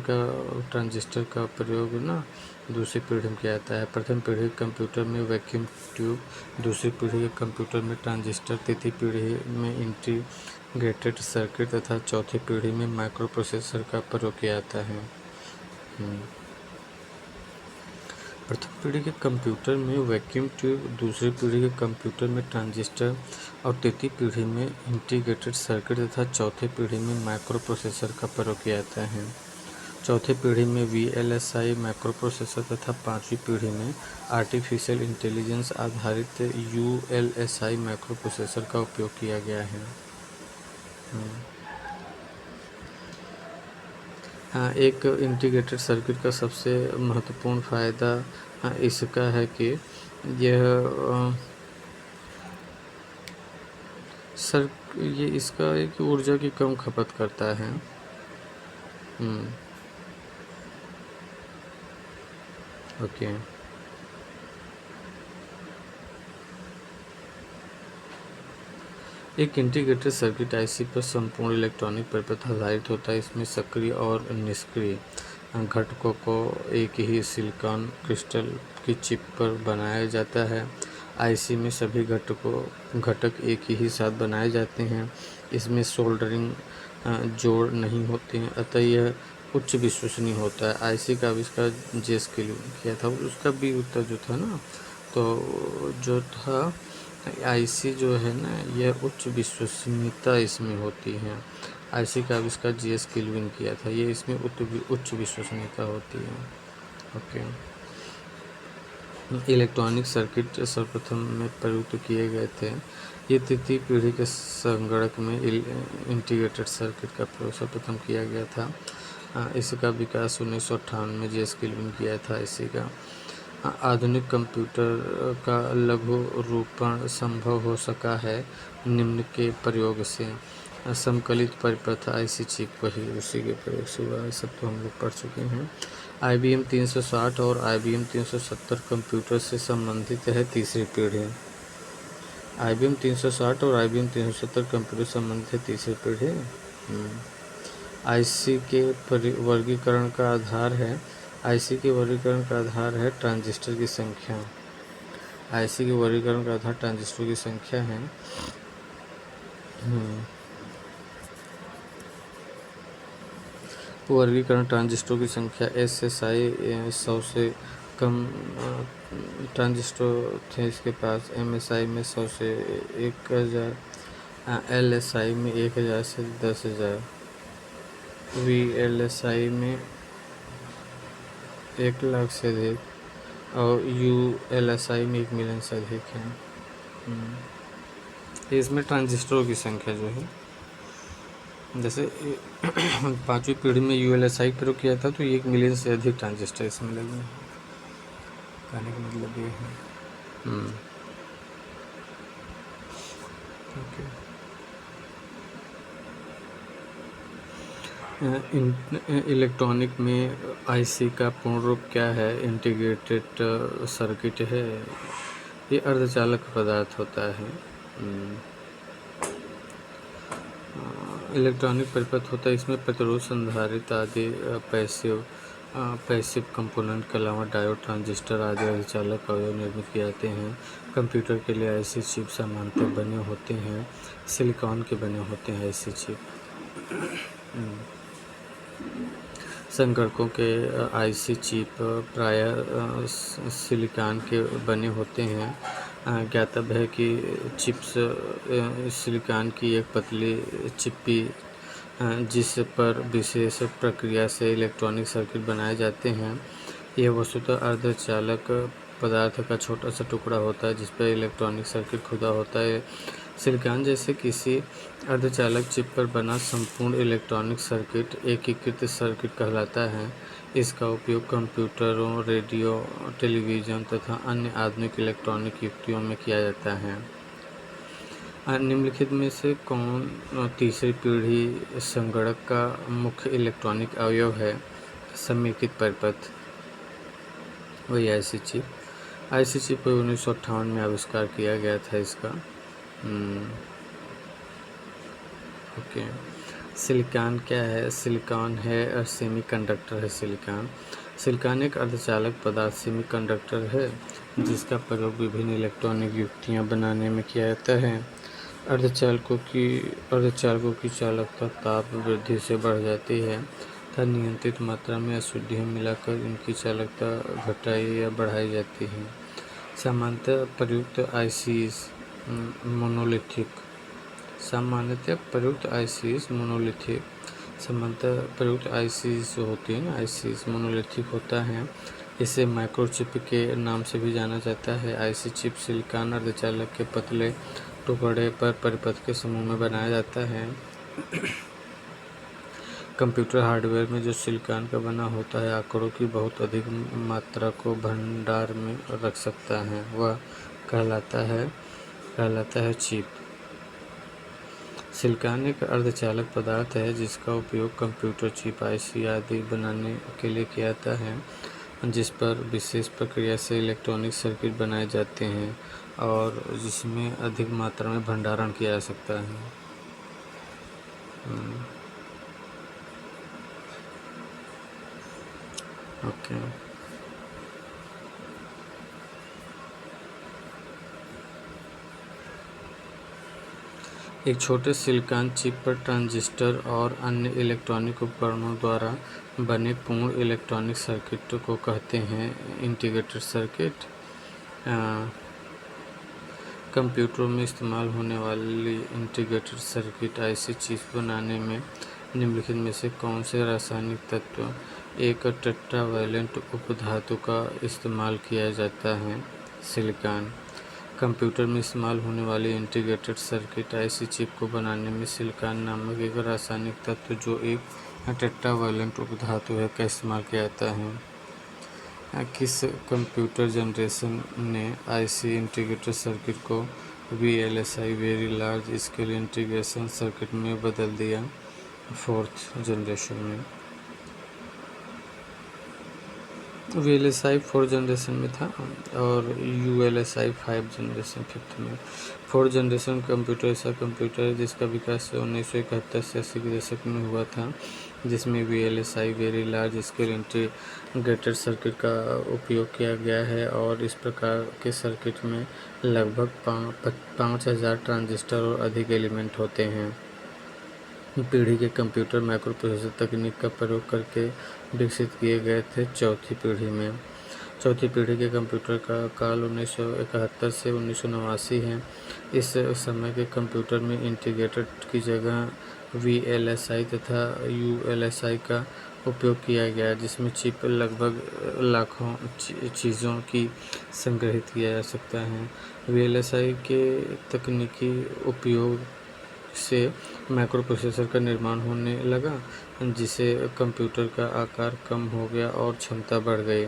का प्रयोग ना दूसरी पीढ़ी में किया जाता है। प्रथम पीढ़ी के कंप्यूटर में वैक्यूम ट्यूब, दूसरी पीढ़ी के कंप्यूटर में ट्रांजिस्टर, तृतीय पीढ़ी में इंटीग्रेटेड सर्किट तथा चौथी पीढ़ी में माइक्रो प्रोसेसर का प्रयोग किया जाता है। प्रथम पीढ़ी के कंप्यूटर में वैक्यूम ट्यूब, दूसरी पीढ़ी के कंप्यूटर में ट्रांजिस्टर और तृतीय पीढ़ी में इंटीग्रेटेड सर्किट तथा चौथी पीढ़ी में माइक्रो प्रोसेसर का प्रयोग किया जाता है। चौथी पीढ़ी में VLSI माइक्रो प्रोसेसर तथा पांचवी पीढ़ी में आर्टिफिशियल इंटेलिजेंस आधारित ULSI माइक्रो प्रोसेसर का उपयोग किया गया है। एक इंटीग्रेटेड सर्किट का सबसे महत्वपूर्ण फ़ायदा इसका है कि यह ये इसका एक ऊर्जा की कम खपत करता है। ओके। एक इंटीग्रेटेड सर्किट IC पर संपूर्ण इलेक्ट्रॉनिक परिपथ आधारित होता है। इसमें सक्रिय और निष्क्रिय घटकों को एक ही सिलिकॉन क्रिस्टल की चिप पर बनाया जाता है। IC में सभी घटक एक ही साथ बनाए जाते हैं। इसमें सोल्डरिंग जोड़ नहीं होते हैं, अतः यह उच्च विश्वसनीय होता है। IC का आविष्कार जेस के लिए किया था, उसका भी उत्तर जो था ना, तो जो था IC जो है ना, यह उच्च विश्वसनीयता इसमें होती है। IC का आविष्कार GS केल्विन किया था, ये इसमें उच्च विश्वसनीयता होती है। ओके। इलेक्ट्रॉनिक सर्किट सर्वप्रथम में प्रयुक्त किए गए थे। ये तृतीय पीढ़ी के संगणक में इंटीग्रेटेड सर्किट का प्रयोग सर्वप्रथम किया गया था। इसका विकास 1958 में GS केल्विन किया था। IC का आधुनिक कंप्यूटर का लघु रूपण संभव हो सका है निम्न के प्रयोग से। समकलित परिपथ IC चिप वही उसी के प्रयोग से हुआ है, सब तो हम लोग पढ़ चुके हैं। IBM 360 और IBM 370 कंप्यूटर से संबंधित है तीसरी पीढ़ी। IBM 360 और IBM 370 कंप्यूटर संबंधित है तीसरी पीढ़ी। IC के वर्गीकरण का आधार है ट्रांजिस्टर की संख्या। IC के वर्गीकरण का आधार ट्रांजिस्टर की संख्या है। वर्गीकरण ट्रांजिस्टर की संख्या SSI 100 से कम ट्रांजिस्टर थे इसके पास। MSI में 100 से 1000, LSI में 1000 से 10,000, VLSI में 1 लाख से अधिक और ULSI में 1 मिलियन से अधिक है। इसमें ट्रांजिस्टरों की संख्या जो है, जैसे पांचवी पीढ़ी में ULSI प्रयोग किया था तो 1 मिलियन से अधिक ट्रांजिस्टर इसमें लगे हैं। कहने का मतलब ये है। इलेक्ट्रॉनिक में IC का पूर्ण रूप क्या है? इंटीग्रेटेड सर्किट है। ये अर्धचालक पदार्थ होता है। इलेक्ट्रॉनिक परिपथ होता है, इसमें प्रतिरोध, संधारित्र आदि पैसिव कंपोनेंट के अलावा डायोड, ट्रांजिस्टर आदि अर्धचालक अवयव निर्मित किए जाते हैं। कंप्यूटर के लिए IC चिप सामान्यतः बने होते हैं, सिलिकॉन के बने होते हैं IC चिप। संगणकों के IC चिप प्रायः सिलिकॉन के बने होते हैं। ज्ञातव्य है कि चिप्स सिलिकॉन की एक पतली चिप्पी जिस पर विशेष प्रक्रिया से इलेक्ट्रॉनिक सर्किट बनाए जाते हैं। यह वस्तुतः अर्धचालक पदार्थ का छोटा सा टुकड़ा होता है जिस पर इलेक्ट्रॉनिक सर्किट खुदा होता है। सिलिकॉन जैसे किसी अर्धचालक चिप पर बना संपूर्ण इलेक्ट्रॉनिक सर्किट एकीकृत सर्किट कहलाता है। इसका उपयोग कंप्यूटरों, रेडियो, टेलीविज़न तथा अन्य आधुनिक इलेक्ट्रॉनिक युक्तियों में किया जाता है। निम्नलिखित में से कौन तीसरी पीढ़ी संगणक का मुख्य इलेक्ट्रॉनिक अवयव है? समेकित परिपथ, वही आईसी चिप। आईसी चिप को 1958 में आविष्कार किया गया था इसका। ओके। सिलिकॉन क्या है? सिलिकॉन है सेमीकंडक्टर है। सिलिकॉन एक अर्धचालक पदार्थ सेमीकंडक्टर है जिसका प्रयोग विभिन्न इलेक्ट्रॉनिक युक्तियां बनाने में किया जाता है। अर्धचालकों की चालकता ताप वृद्धि से बढ़ जाती है तथा नियंत्रित मात्रा में अशुद्धियाँ मिलाकर इनकी चालकता घटाई या बढ़ाई जाती है। सामान्यतः प्रयुक्त आईसीज जो होती है ना, आईसीज मोनोलिथिक होता है। इसे माइक्रोचिप के नाम से भी जाना जाता है। आईसी चिप सिलिकॉन अर्धचालक के पतले टुकड़े पर परिपथ के समूह में बनाया जाता है। कंप्यूटर हार्डवेयर में जो सिलिकॉन का बना होता है आंकड़ों की बहुत अधिक मात्रा को भंडार में रख सकता है, वह कहलाता है चिप। सिलिकॉन एक अर्धचालक पदार्थ है जिसका उपयोग कंप्यूटर चिप, आईसी आदि बनाने के लिए किया जाता है, जिस पर विशेष प्रक्रिया से इलेक्ट्रॉनिक सर्किट बनाए जाते हैं और जिसमें अधिक मात्रा में भंडारण किया जा सकता है। ओके। एक छोटे सिलिकॉन चिप पर ट्रांजिस्टर और अन्य इलेक्ट्रॉनिक उपकरणों द्वारा बने पूर्ण इलेक्ट्रॉनिक सर्किट को कहते हैं इंटीग्रेटेड सर्किट। कंप्यूटरों में इस्तेमाल होने वाली इंटीग्रेटेड सर्किट आईसी चिप्स बनाने में निम्नलिखित में से कौन से रासायनिक तत्व एक टेट्रावैलेंट उपधातु का इस्तेमाल किया जाता है? सिलिकॉन। कंप्यूटर में इस्तेमाल होने वाली इंटीग्रेटेड सर्किट आईसी चिप को बनाने में सिलिकॉन नामक एक रासायनिक तत्व जो एक टेट्रावैलेंट उपधातु है का इस्तेमाल किया जाता है। किस कंप्यूटर जनरेशन ने आईसी इंटीग्रेटेड सर्किट को VLSI very large scale integration circuit में बदल दिया? 4th जनरेशन में। वीएलएसआई 4th जनरेशन में था और यूएलएसआई 5th जनरेशन 5th में। 4th जनरेशन कंप्यूटर ऐसा कंप्यूटर है जिसका विकास 1971 से 80 के दशक में हुआ था, जिसमें VLSI very large scale integrated circuit का उपयोग किया गया है और इस प्रकार के सर्किट में लगभग 5000 ट्रांजिस्टर और अधिक एलिमेंट होते हैं। पीढ़ी के कंप्यूटर माइक्रोप्रोसेसर तकनीक का प्रयोग करके विकसित किए गए थे। चौथी पीढ़ी के कंप्यूटर का काल 1971 से 1989 है। इस समय के कंप्यूटर में इंटीग्रेटेड की जगह वीएलएसआई तथा यूएलएसआई का उपयोग किया गया, जिसमें चिप लगभग लाखों चीज़ों की संग्रहित किया जा सकता है। वीएलएसआई के तकनीकी उपयोग से माइक्रोप्रोसेसर का निर्माण होने लगा, जिससे कंप्यूटर का आकार कम हो गया और क्षमता बढ़ गई।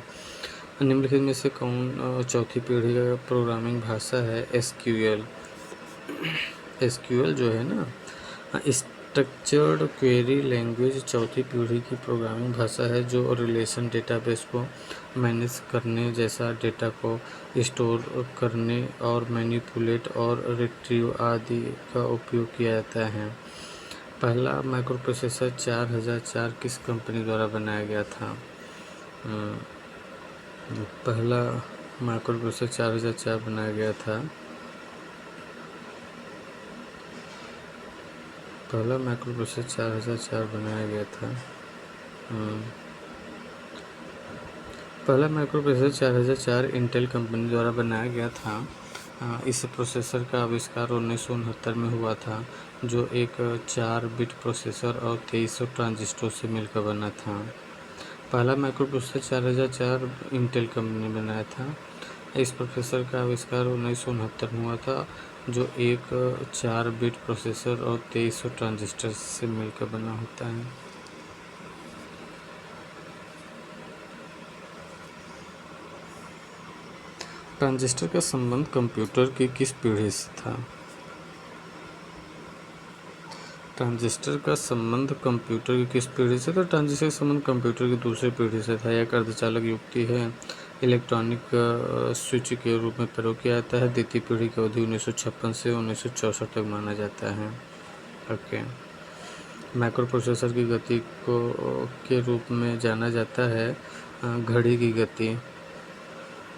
निम्नलिखित में से कौन चौथी पीढ़ी का प्रोग्रामिंग भाषा है? एसक्यूएल। एसक्यूएल जो है ना, स्ट्रक्चर्ड क्वेरी लैंग्वेज चौथी पीढ़ी की प्रोग्रामिंग भाषा है जो रिलेशन डेटाबेस को मैनेज करने जैसा डेटा को स्टोर करने और मैनिपुलेट और रिट्रीव आदि का उपयोग किया जाता है। पहला माइक्रोप्रोसेसर 4004 किस कंपनी द्वारा बनाया गया था? पहला माइक्रोप्रोसेसर 4004 बनाया गया था। पहला माइक्रोप्रोसेसर 4004 बनाया गया था। पहला माइक्रोप्रोसेसर 4004 इंटेल कंपनी द्वारा बनाया गया था। इस प्रोसेसर का आविष्कार 1969 में हुआ था, जो एक 4 बिट प्रोसेसर और 2300 ट्रांजिस्टर से मिलकर बना था। पहला माइक्रोप्रोसेसर 4004 इंटेल कंपनी ने बनाया था। इस प्रोसेसर का आविष्कार 1969 में हुआ था, जो एक 4 बिट प्रोसेसर और 2300 ट्रांजिस्टर से मिलकर बना होता है। ट्रांजिस्टर का संबंध कंप्यूटर की किस पीढ़ी से था? ट्रांजिस्टर का संबंध कंप्यूटर की किस पीढ़ी से था? ट्रांजिस्टर का संबंध कंप्यूटर की दूसरी पीढ़ी से था। यह अर्धचालक युक्ति है, इलेक्ट्रॉनिक स्विच के रूप में प्रयोग किया जाता है। द्वितीय पीढ़ी की अवधि 1956 से 1964 तक माना जाता है। ओके। माइक्रो प्रोसेसर की गति को के रूप में जाना जाता है घड़ी की गति।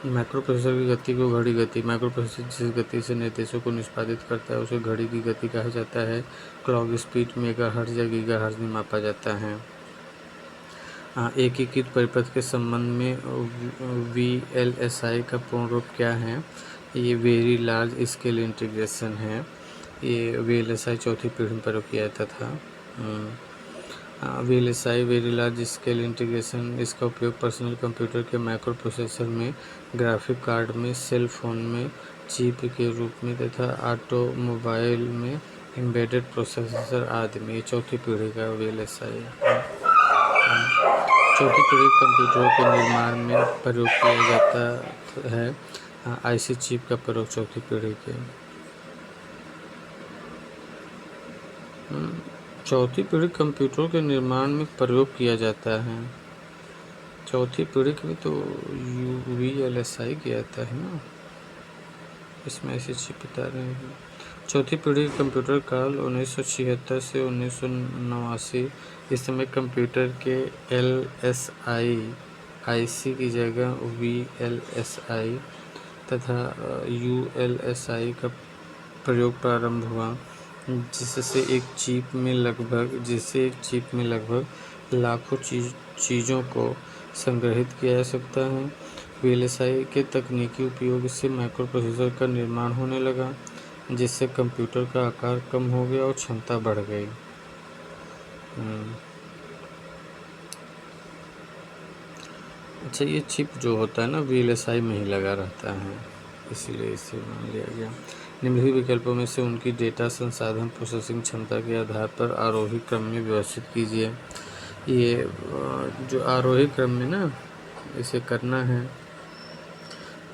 माइक्रो प्रोसेसर की गति को घड़ी गति। माइक्रो प्रोसेसर जिस गति से निर्देशों को निष्पादित करता है उसे घड़ी की गति कहा जाता है। क्लॉक स्पीड मेगाहर्ट्ज या गीगाहर्ट्ज में मापा जाता है। एकीकृत परिपथ के संबंध में VLSI का पूर्ण रूप क्या है? ये वेरी लार्ज स्केल इंटीग्रेशन है। ये VLSI चौथी पीढ़ी में प्रयोग किया जाता था। VLSI very large scale integration, इसका उपयोग पर्सनल कंप्यूटर के माइक्रो प्रोसेसर में, ग्राफिक कार्ड में, सेल फोन में चिप के रूप में तथा ऑटोमोबाइल में एम्बेडेड प्रोसेसर आदि में। ये चौथी पीढ़ी का VLSI है। चौथी पीढ़ी कंप्यूटरों के निर्माण में प्रयोग किया जाता है। IC चिप का प्रयोग चौथी पीढ़ी के। चौथी पीढ़ी कंप्यूटरों के निर्माण में प्रयोग किया जाता है। चौथी पीढ़ी के लिए तो VLSI किया जाता है ना, इसमें ऐसी चिप बता रहे हैं। चौथी पीढ़ी कंप्यूटर काल 1976 से 1989। इस समय कंप्यूटर के LSI IC की जगह VLSI तथा ULSI का प्रयोग प्रारंभ हुआ, जिससे एक चिप में लगभग लाखों चीज़ों को संग्रहित किया जा सकता है। VLSI के तकनीकी उपयोग से माइक्रो प्रोसेसर का निर्माण होने लगा, जिससे कंप्यूटर का आकार कम हो गया और क्षमता बढ़ गई। अच्छा, ये चिप जो होता है ना VLSI में ही लगा रहता है, इसीलिए इसे मान लिया गया। निम्नलिखित विकल्पों में से उनकी डेटा संसाधन प्रोसेसिंग क्षमता के आधार पर आरोही क्रम में व्यवस्थित कीजिए। ये जो आरोही क्रम में ना इसे करना है,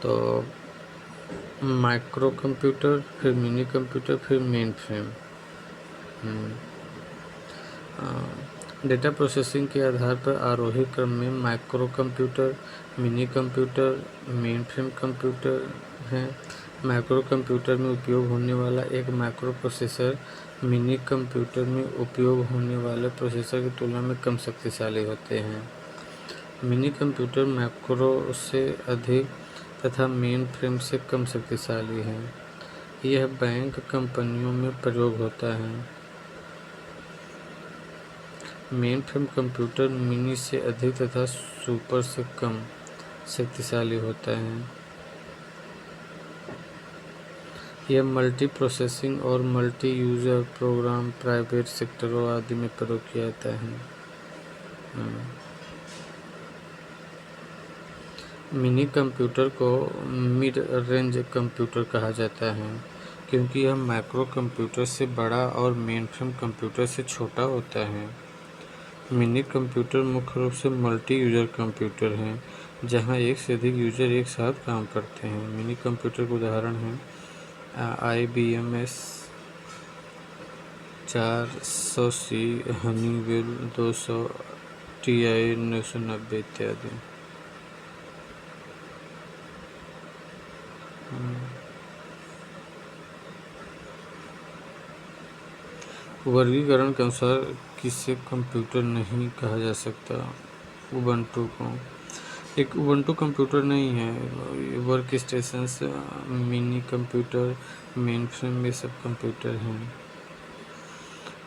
तो माइक्रो कंप्यूटर, फिर मिनी कंप्यूटर, फिर मेन फ्रेम। डेटा प्रोसेसिंग के आधार पर आरोही क्रम में micro computer, mini computer, main frame computer हैं। माइक्रो कंप्यूटर में उपयोग होने वाला एक माइक्रो प्रोसेसर मिनी कंप्यूटर में उपयोग होने वाले प्रोसेसर की तुलना में कम शक्तिशाली होते हैं। मिनी कंप्यूटर मैक्रो से अधिक तथा मेन फ्रेम से कम शक्तिशाली है। यह बैंक कंपनियों में प्रयोग होता है। मेन फ्रेम कंप्यूटर मिनी से अधिक तथा सुपर से कम शक्तिशाली होता है। यह मल्टी प्रोसेसिंग और मल्टी यूजर प्रोग्राम प्राइवेट सेक्टरों आदि में प्रयोग किया जाता है। मिनी कंप्यूटर को मिड रेंज कंप्यूटर कहा जाता है, क्योंकि यह माइक्रो कंप्यूटर से बड़ा और मेन फ्रेम कंप्यूटर से छोटा होता है। मिनी कंप्यूटर मुख्य रूप से मल्टी यूजर कंप्यूटर हैं, जहां एक से अधिक यूजर एक साथ काम करते हैं। मिनी कंप्यूटर के उदाहरण हैं IBM S400C, हनीवेल 200, TI 990 इत्यादि। वर्गीकरण के अनुसार किसे कंप्यूटर नहीं कहा जा सकता? उबंटू को। एक उबंटू कंप्यूटर नहीं है। Work station, mini computer, main frame, ये सब कंप्यूटर हैं।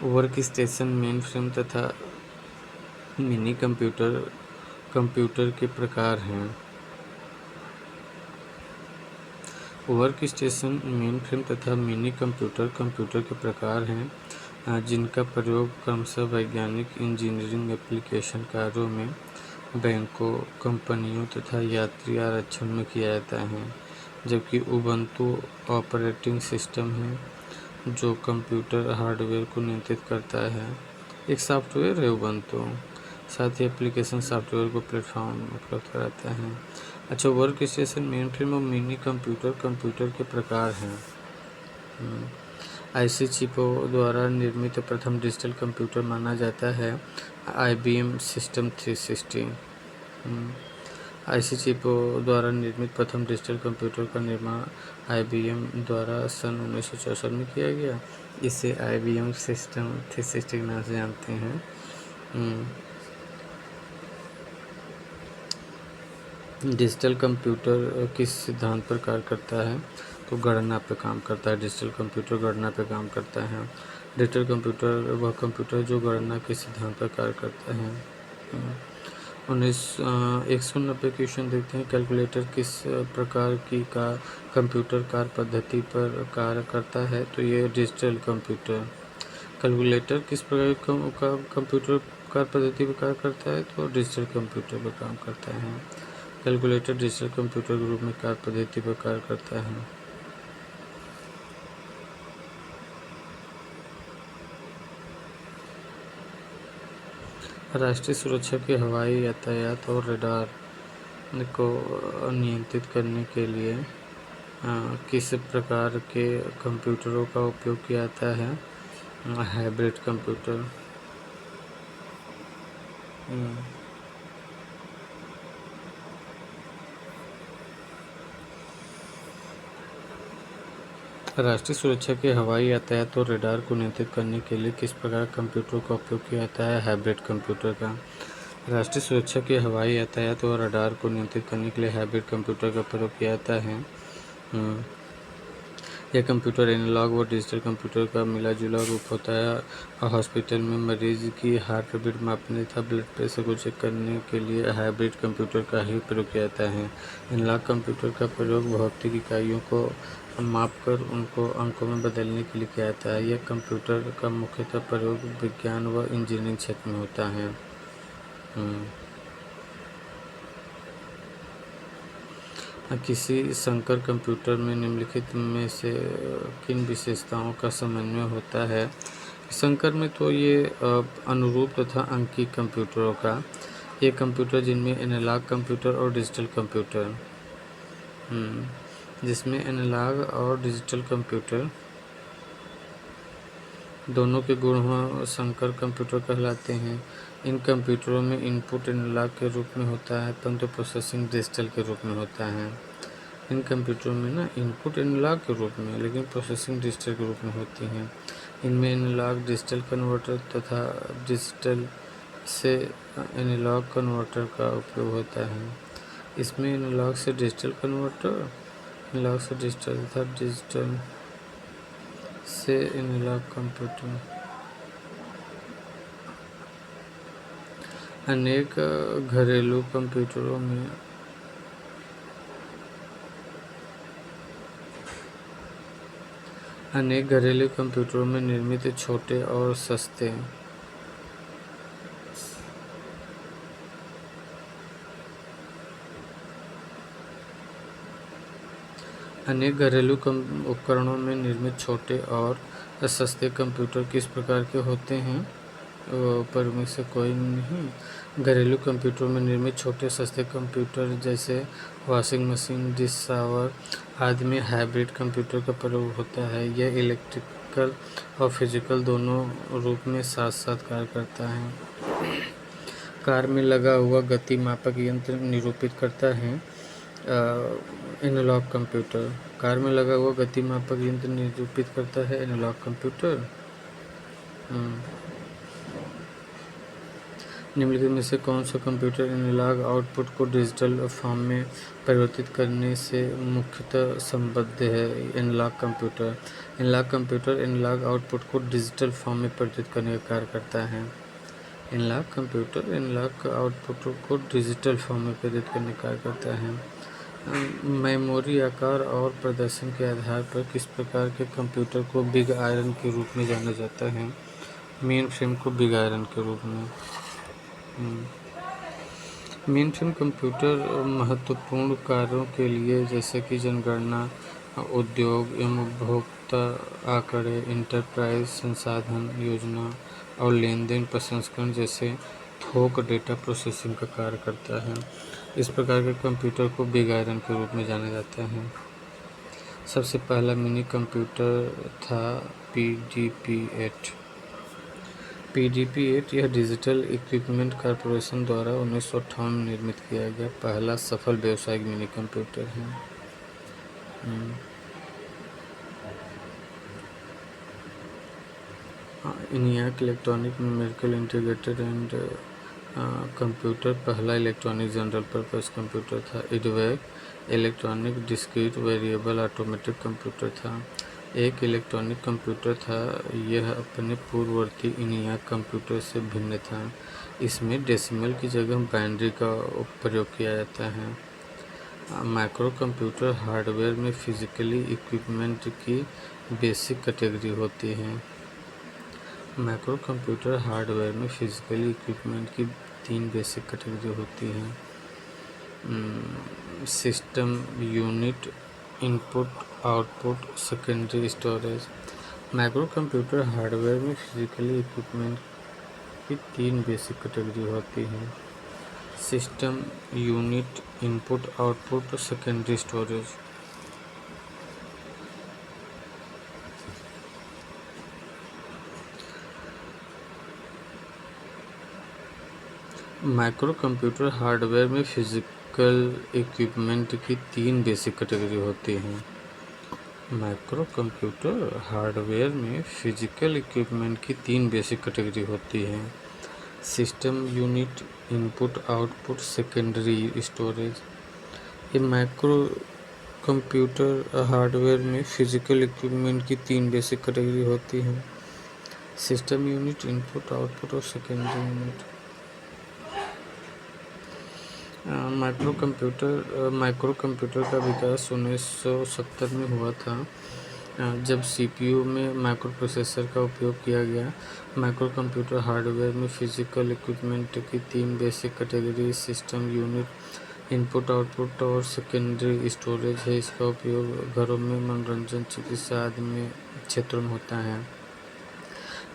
वर्क स्टेशन, मेन फ्रेम तथा मिनी कंप्यूटर कंप्यूटर के प्रकार हैं। वर्क स्टेशन, मेन फ्रेम तथा मिनी कंप्यूटर कंप्यूटर के प्रकार हैं, जिनका प्रयोग क्रमशः वैज्ञानिक, इंजीनियरिंग, एप्लीकेशन कार्यों में, बैंकों, कंपनियों तथा यात्री आरक्षण में किया जाता है। जबकि उबंटू ऑपरेटिंग सिस्टम है जो कंप्यूटर हार्डवेयर को नियंत्रित करता है। एक सॉफ्टवेयर है उबंटू, साथ ही एप्लीकेशन सॉफ्टवेयर को प्लेटफॉर्म उपलब्ध कराता है। अच्छा, वर्क स्टेशन, मेन फ्रेम और मिनी कंप्यूटर कंप्यूटर के प्रकार हैं। आईसी चिपों द्वारा निर्मित प्रथम डिजिटल कंप्यूटर माना जाता है IBM सिस्टम 360। आईसी चिपों द्वारा निर्मित प्रथम डिजिटल कंप्यूटर का निर्माण IBM द्वारा सन 1964 में किया गया। इसे IBM सिस्टम 360 के नाम से जानते हैं। डिजिटल कंप्यूटर किस सिद्धांत पर कार्य करता है? तो गणना पे काम करता है। डिजिटल कंप्यूटर गणना पे काम करता है। डिजिटल कंप्यूटर वह कंप्यूटर जो गणना के सिद्धांत पर कार्य करता है। 190 क्वेश्चन देखते हैं। कैलकुलेटर किस प्रकार की कंप्यूटर कार्य पद्धति पर कार्य करता है? तो ये डिजिटल कंप्यूटर। कैलकुलेटर किस प्रकार का कंप्यूटर कार्य पद्धति पर कार्य करता है? तो डिजिटल कंप्यूटर पर काम करता है। कैलकुलेटर डिजिटल कंप्यूटर के रूप में कार्य पद्धति पर कार्य करता है। राष्ट्रीय सुरक्षा के हवाई यातायात और रडार को नियंत्रित करने के लिए किस प्रकार के कंप्यूटरों का उपयोग किया जाता है? Hybrid computer. राष्ट्रीय सुरक्षा के हवाई यातायात और रडार को नियंत्रित करने के लिए किस प्रकार कंप्यूटरों का उपयोग किया जाता है? हाइब्रिड कंप्यूटर का। राष्ट्रीय सुरक्षा के हवाई यातायात और रडार को नियंत्रित करने के लिए हाइब्रिड कंप्यूटर का प्रयोग किया जाता है। यह कंप्यूटर एनालॉग व डिजिटल कंप्यूटर का मिला-जुला रूप होता है। हॉस्पिटल में मरीज की हार्ट बीट मापने तथा ब्लड प्रेशर को चेक करने के लिए हाइब्रिड कंप्यूटर का ही प्रयोग किया जाता है। एनालॉग कंप्यूटर का प्रयोग भौतिक इकाइयों को मापकर उनको अंकों में बदलने के लिए किया जाता है। यह कंप्यूटर का मुख्यतः प्रयोग विज्ञान व इंजीनियरिंग क्षेत्र में होता है। किसी संकर कंप्यूटर में निम्नलिखित में से किन विशेषताओं का समन्वय होता है? संकर में तो ये अनुरूप तथा अंकीय कंप्यूटरों का, ये कंप्यूटर जिनमें एनालॉग कंप्यूटर और डिजिटल कंप्यूटर, जिसमें एनालॉग और डिजिटल कंप्यूटर दोनों के गुण संकर कंप्यूटर कहलाते हैं। इन कंप्यूटरों में इनपुट एनालॉग के रूप में होता है परंतु प्रोसेसिंग डिजिटल के रूप में होता है। इन कंप्यूटरों में इनपुट एनालॉग के रूप में लेकिन प्रोसेसिंग डिजिटल के रूप में होती हैं। इनमें एनालॉग डिजिटल कन्वर्टर तथा डिजिटल से एनालॉग कन्वर्टर का उपयोग होता है। इसमें एनालॉग से डिजिटल कन्वर्टर, एनालॉग से डिजिटल तथा डिजिटल से एनालॉग कंप्यूटर। अनेक घरेलू कंप्यूटरों में निर्मित छोटे और सस्ते उपकरणों में निर्मित छोटे और सस्ते कंप्यूटर किस प्रकार के होते हैं? पर में से कोई नहीं। घरेलू कंप्यूटर में निर्मित छोटे सस्ते कंप्यूटर जैसे वॉशिंग मशीन, डिश शावर आदि में हाइब्रिड कंप्यूटर का प्रयोग होता है। यह इलेक्ट्रिकल और फिजिकल दोनों रूप में साथ साथ कार्य करता है। कार में लगा हुआ गति मापक यंत्र निरूपित करता है एनालॉग कंप्यूटर। कार में लगा हुआ गति मापक यंत्र निरूपित करता है एनालॉग कंप्यूटर। निम्नलिखित में से कौन सा कंप्यूटर एनालॉग आउटपुट को डिजिटल फॉर्म में परिवर्तित करने से मुख्यतः संबद्ध है? Analog computer. Analog computer analog output को डिजिटल फॉर्म में परिवर्तित करने का कार्य करता है। एनालॉग कंप्यूटर एनालॉग आउटपुट को डिजिटल फॉर्म में परिवर्तित करने का कार्य करता है। मेमोरी आकार और प्रदर्शन के आधार पर किस प्रकार के कंप्यूटर को बिग आयरन के रूप में जाना जाता है? मेन फ्रेम को बिग आयरन के रूप में। मेन फ्रेम कंप्यूटर महत्वपूर्ण कार्यों के लिए जैसे कि जनगणना, उद्योग एवं उपभोक्ता आंकड़े, इंटरप्राइज संसाधन योजना और लेन देन प्रसंस्करण जैसे थोक डेटा प्रोसेसिंग का कार्य करता है। इस प्रकार के कंप्यूटर को बिग आयरन के रूप में जाना जाता है। सबसे पहला मिनी कंप्यूटर था PDP-8। PDP-8 यह डिजिटल इक्विपमेंट कॉरपोरेशन द्वारा 1958 में निर्मित किया गया पहला सफल व्यावसायिक मिनी कंप्यूटर है। ENIAC electronic numerical integrated and computer पहला इलेक्ट्रॉनिक जनरल पर्पस कंप्यूटर था। IDVAC electronic discrete variable automatic computer था। एक इलेक्ट्रॉनिक कंप्यूटर था। यह अपने पूर्ववर्ती ENIAC कंप्यूटर से भिन्न था। इसमें डेसिमल की जगह बाइनरी का प्रयोग किया जाता है। माइक्रो कंप्यूटर हार्डवेयर में फिजिकली इक्विपमेंट की बेसिक कैटेगरी होती है। माइक्रो कंप्यूटर हार्डवेयर में फिजिकली इक्विपमेंट की 3 बेसिक कैटेगरी होती हैं। System unit, input output, secondary storage. Micro computer hardware में फिजिकली इक्विपमेंट की 3 बेसिक कैटेगरी होती हैं। System unit, input output, secondary storage. Micro computer hardware में फिजिकल इक्विपमेंट की 3 बेसिक कैटेगरी होती हैं। माइक्रो कंप्यूटर हार्डवेयर में फिजिकल इक्विपमेंट की 3 बेसिक कैटेगरी होती हैं। System unit, input output, secondary storage. ये माइक्रो कंप्यूटर हार्डवेयर में फिजिकल इक्विपमेंट की 3 बेसिक कैटेगरी होती हैं। सिस्टम यूनिट, इनपुट आउटपुट और सेकेंडरी यूनिट। माइक्रो कंप्यूटर का विकास 1970 में हुआ था, जब CPU में माइक्रो प्रोसेसर का उपयोग किया गया। माइक्रो कंप्यूटर हार्डवेयर में फिजिकल इक्विपमेंट की 3 basic category system unit, input output और सेकेंडरी स्टोरेज है। इसका उपयोग घरों में मनोरंजन, चिकित्सा आदि में क्षेत्रों में होता है।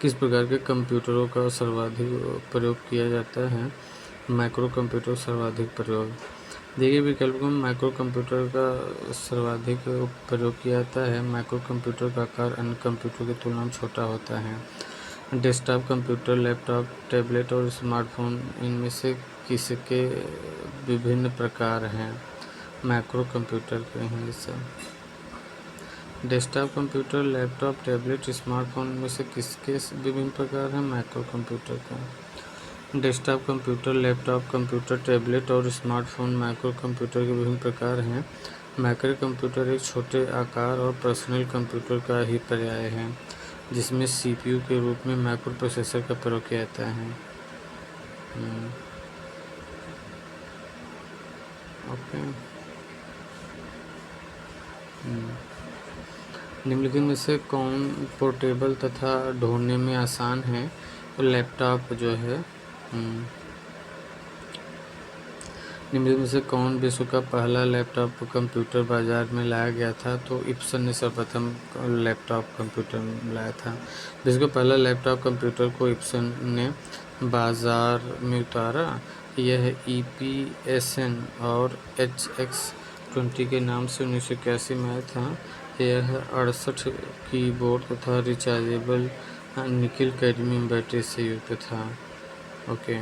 किस प्रकार के कंप्यूटरों का सर्वाधिक प्रयोग किया जाता है? माइक्रो कंप्यूटर सर्वाधिक प्रयोग। देखिए विकल्पों में माइक्रो कंप्यूटर का सर्वाधिक प्रयोग किया जाता है। माइक्रो कंप्यूटर का आकार अन्य कंप्यूटर की तुलना में छोटा होता है। डेस्कटॉप कंप्यूटर, लैपटॉप, टैबलेट और स्मार्टफोन इनमें से किसके विभिन्न प्रकार हैं? माइक्रो कंप्यूटर के हैं ये सब। Desktop computer, laptop, tablet, smartphone में से किसके विभिन्न प्रकार हैं? माइक्रो कंप्यूटर का। Desktop computer, laptop computer, tablet और स्मार्टफोन माइक्रो कंप्यूटर के विभिन्न प्रकार हैं। माइक्रो कंप्यूटर एक छोटे आकार और पर्सनल कंप्यूटर का ही पर्याय है, जिसमें CPU के रूप में माइक्रो प्रोसेसर का प्रयोग किया जाता है। ओके। निम्नलिखित में से कौन पोर्टेबल तथा ढोने में आसान है? तो लैपटॉप जो है। निम्नलिखित में से कौन विश्व का पहला लैपटॉप कंप्यूटर बाजार में लाया गया था? तो इप्सन ने सर्वप्रथम लैपटॉप कंप्यूटर लाया था। विश्व का पहला लैपटॉप कंप्यूटर को इप्सन ने बाजार में उतारा। यह EPSN और HX20 के नाम से 1981 में आया था। यह 68 कीबोर्ड तथा रिचार्जेबल निकिल कैडमियम बैटरी से युक्त था। ओके।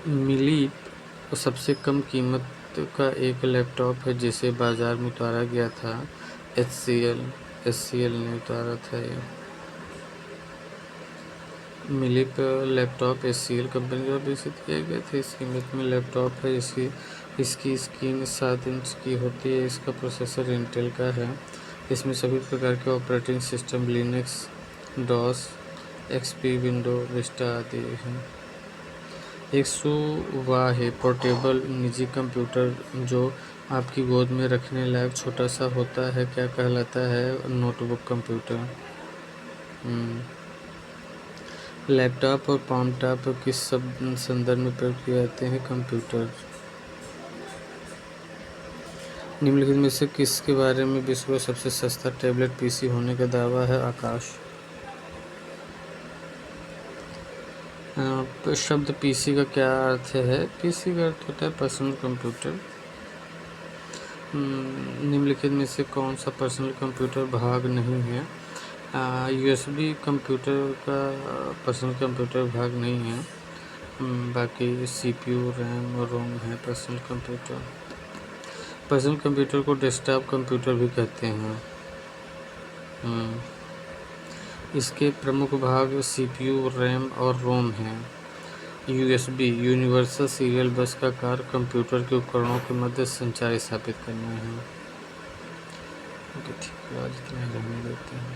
मिलीप सबसे कम कीमत का एक लैपटॉप है जिसे बाजार में उतारा गया था। SCL ने उतारा था ये। मिलीप लैपटॉप SCL कंपनी द्वारा विकसित किया गया था। इस कीमत में लैपटॉप है। इसकी स्क्रीन 7 इंच की होती है। इसका प्रोसेसर इंटेल का है। इसमें सभी प्रकार के operating system Linux, DOS, XP, window, Vista आदि हैं। एक सुवाह्य पोर्टेबल निजी कंप्यूटर जो आपकी गोद में रखने लायक छोटा सा होता है क्या कहलाता है? Notebook computer. लैपटॉप और पामटॉप किस संदर्भ में प्रयोग किए जाते हैं? कंप्यूटर। निम्नलिखित में से किसके बारे में विश्व का सबसे सस्ता टैबलेट PC होने का दावा है? आकाश। शब्द पीसी का क्या अर्थ है? पीसी का अर्थ होता है पर्सनल कंप्यूटर। निम्नलिखित में से कौन सा पर्सनल कंप्यूटर भाग नहीं है? यूएसबी कंप्यूटर का पर्सनल कंप्यूटर भाग नहीं है। बाकी सीपीयू, रैम और रोम है पर्सनल कंप्यूटर। पर्सनल कंप्यूटर को डेस्कटॉप कंप्यूटर भी कहते हैं। इसके प्रमुख भाग सीपीयू, रैम और रोम हैं। यूएसबी यूनिवर्सल सीरियल बस का कार्य कंप्यूटर के उपकरणों के मध्य संचार स्थापित करना है। ठीक है, आज इतना ही रहने देते हैं।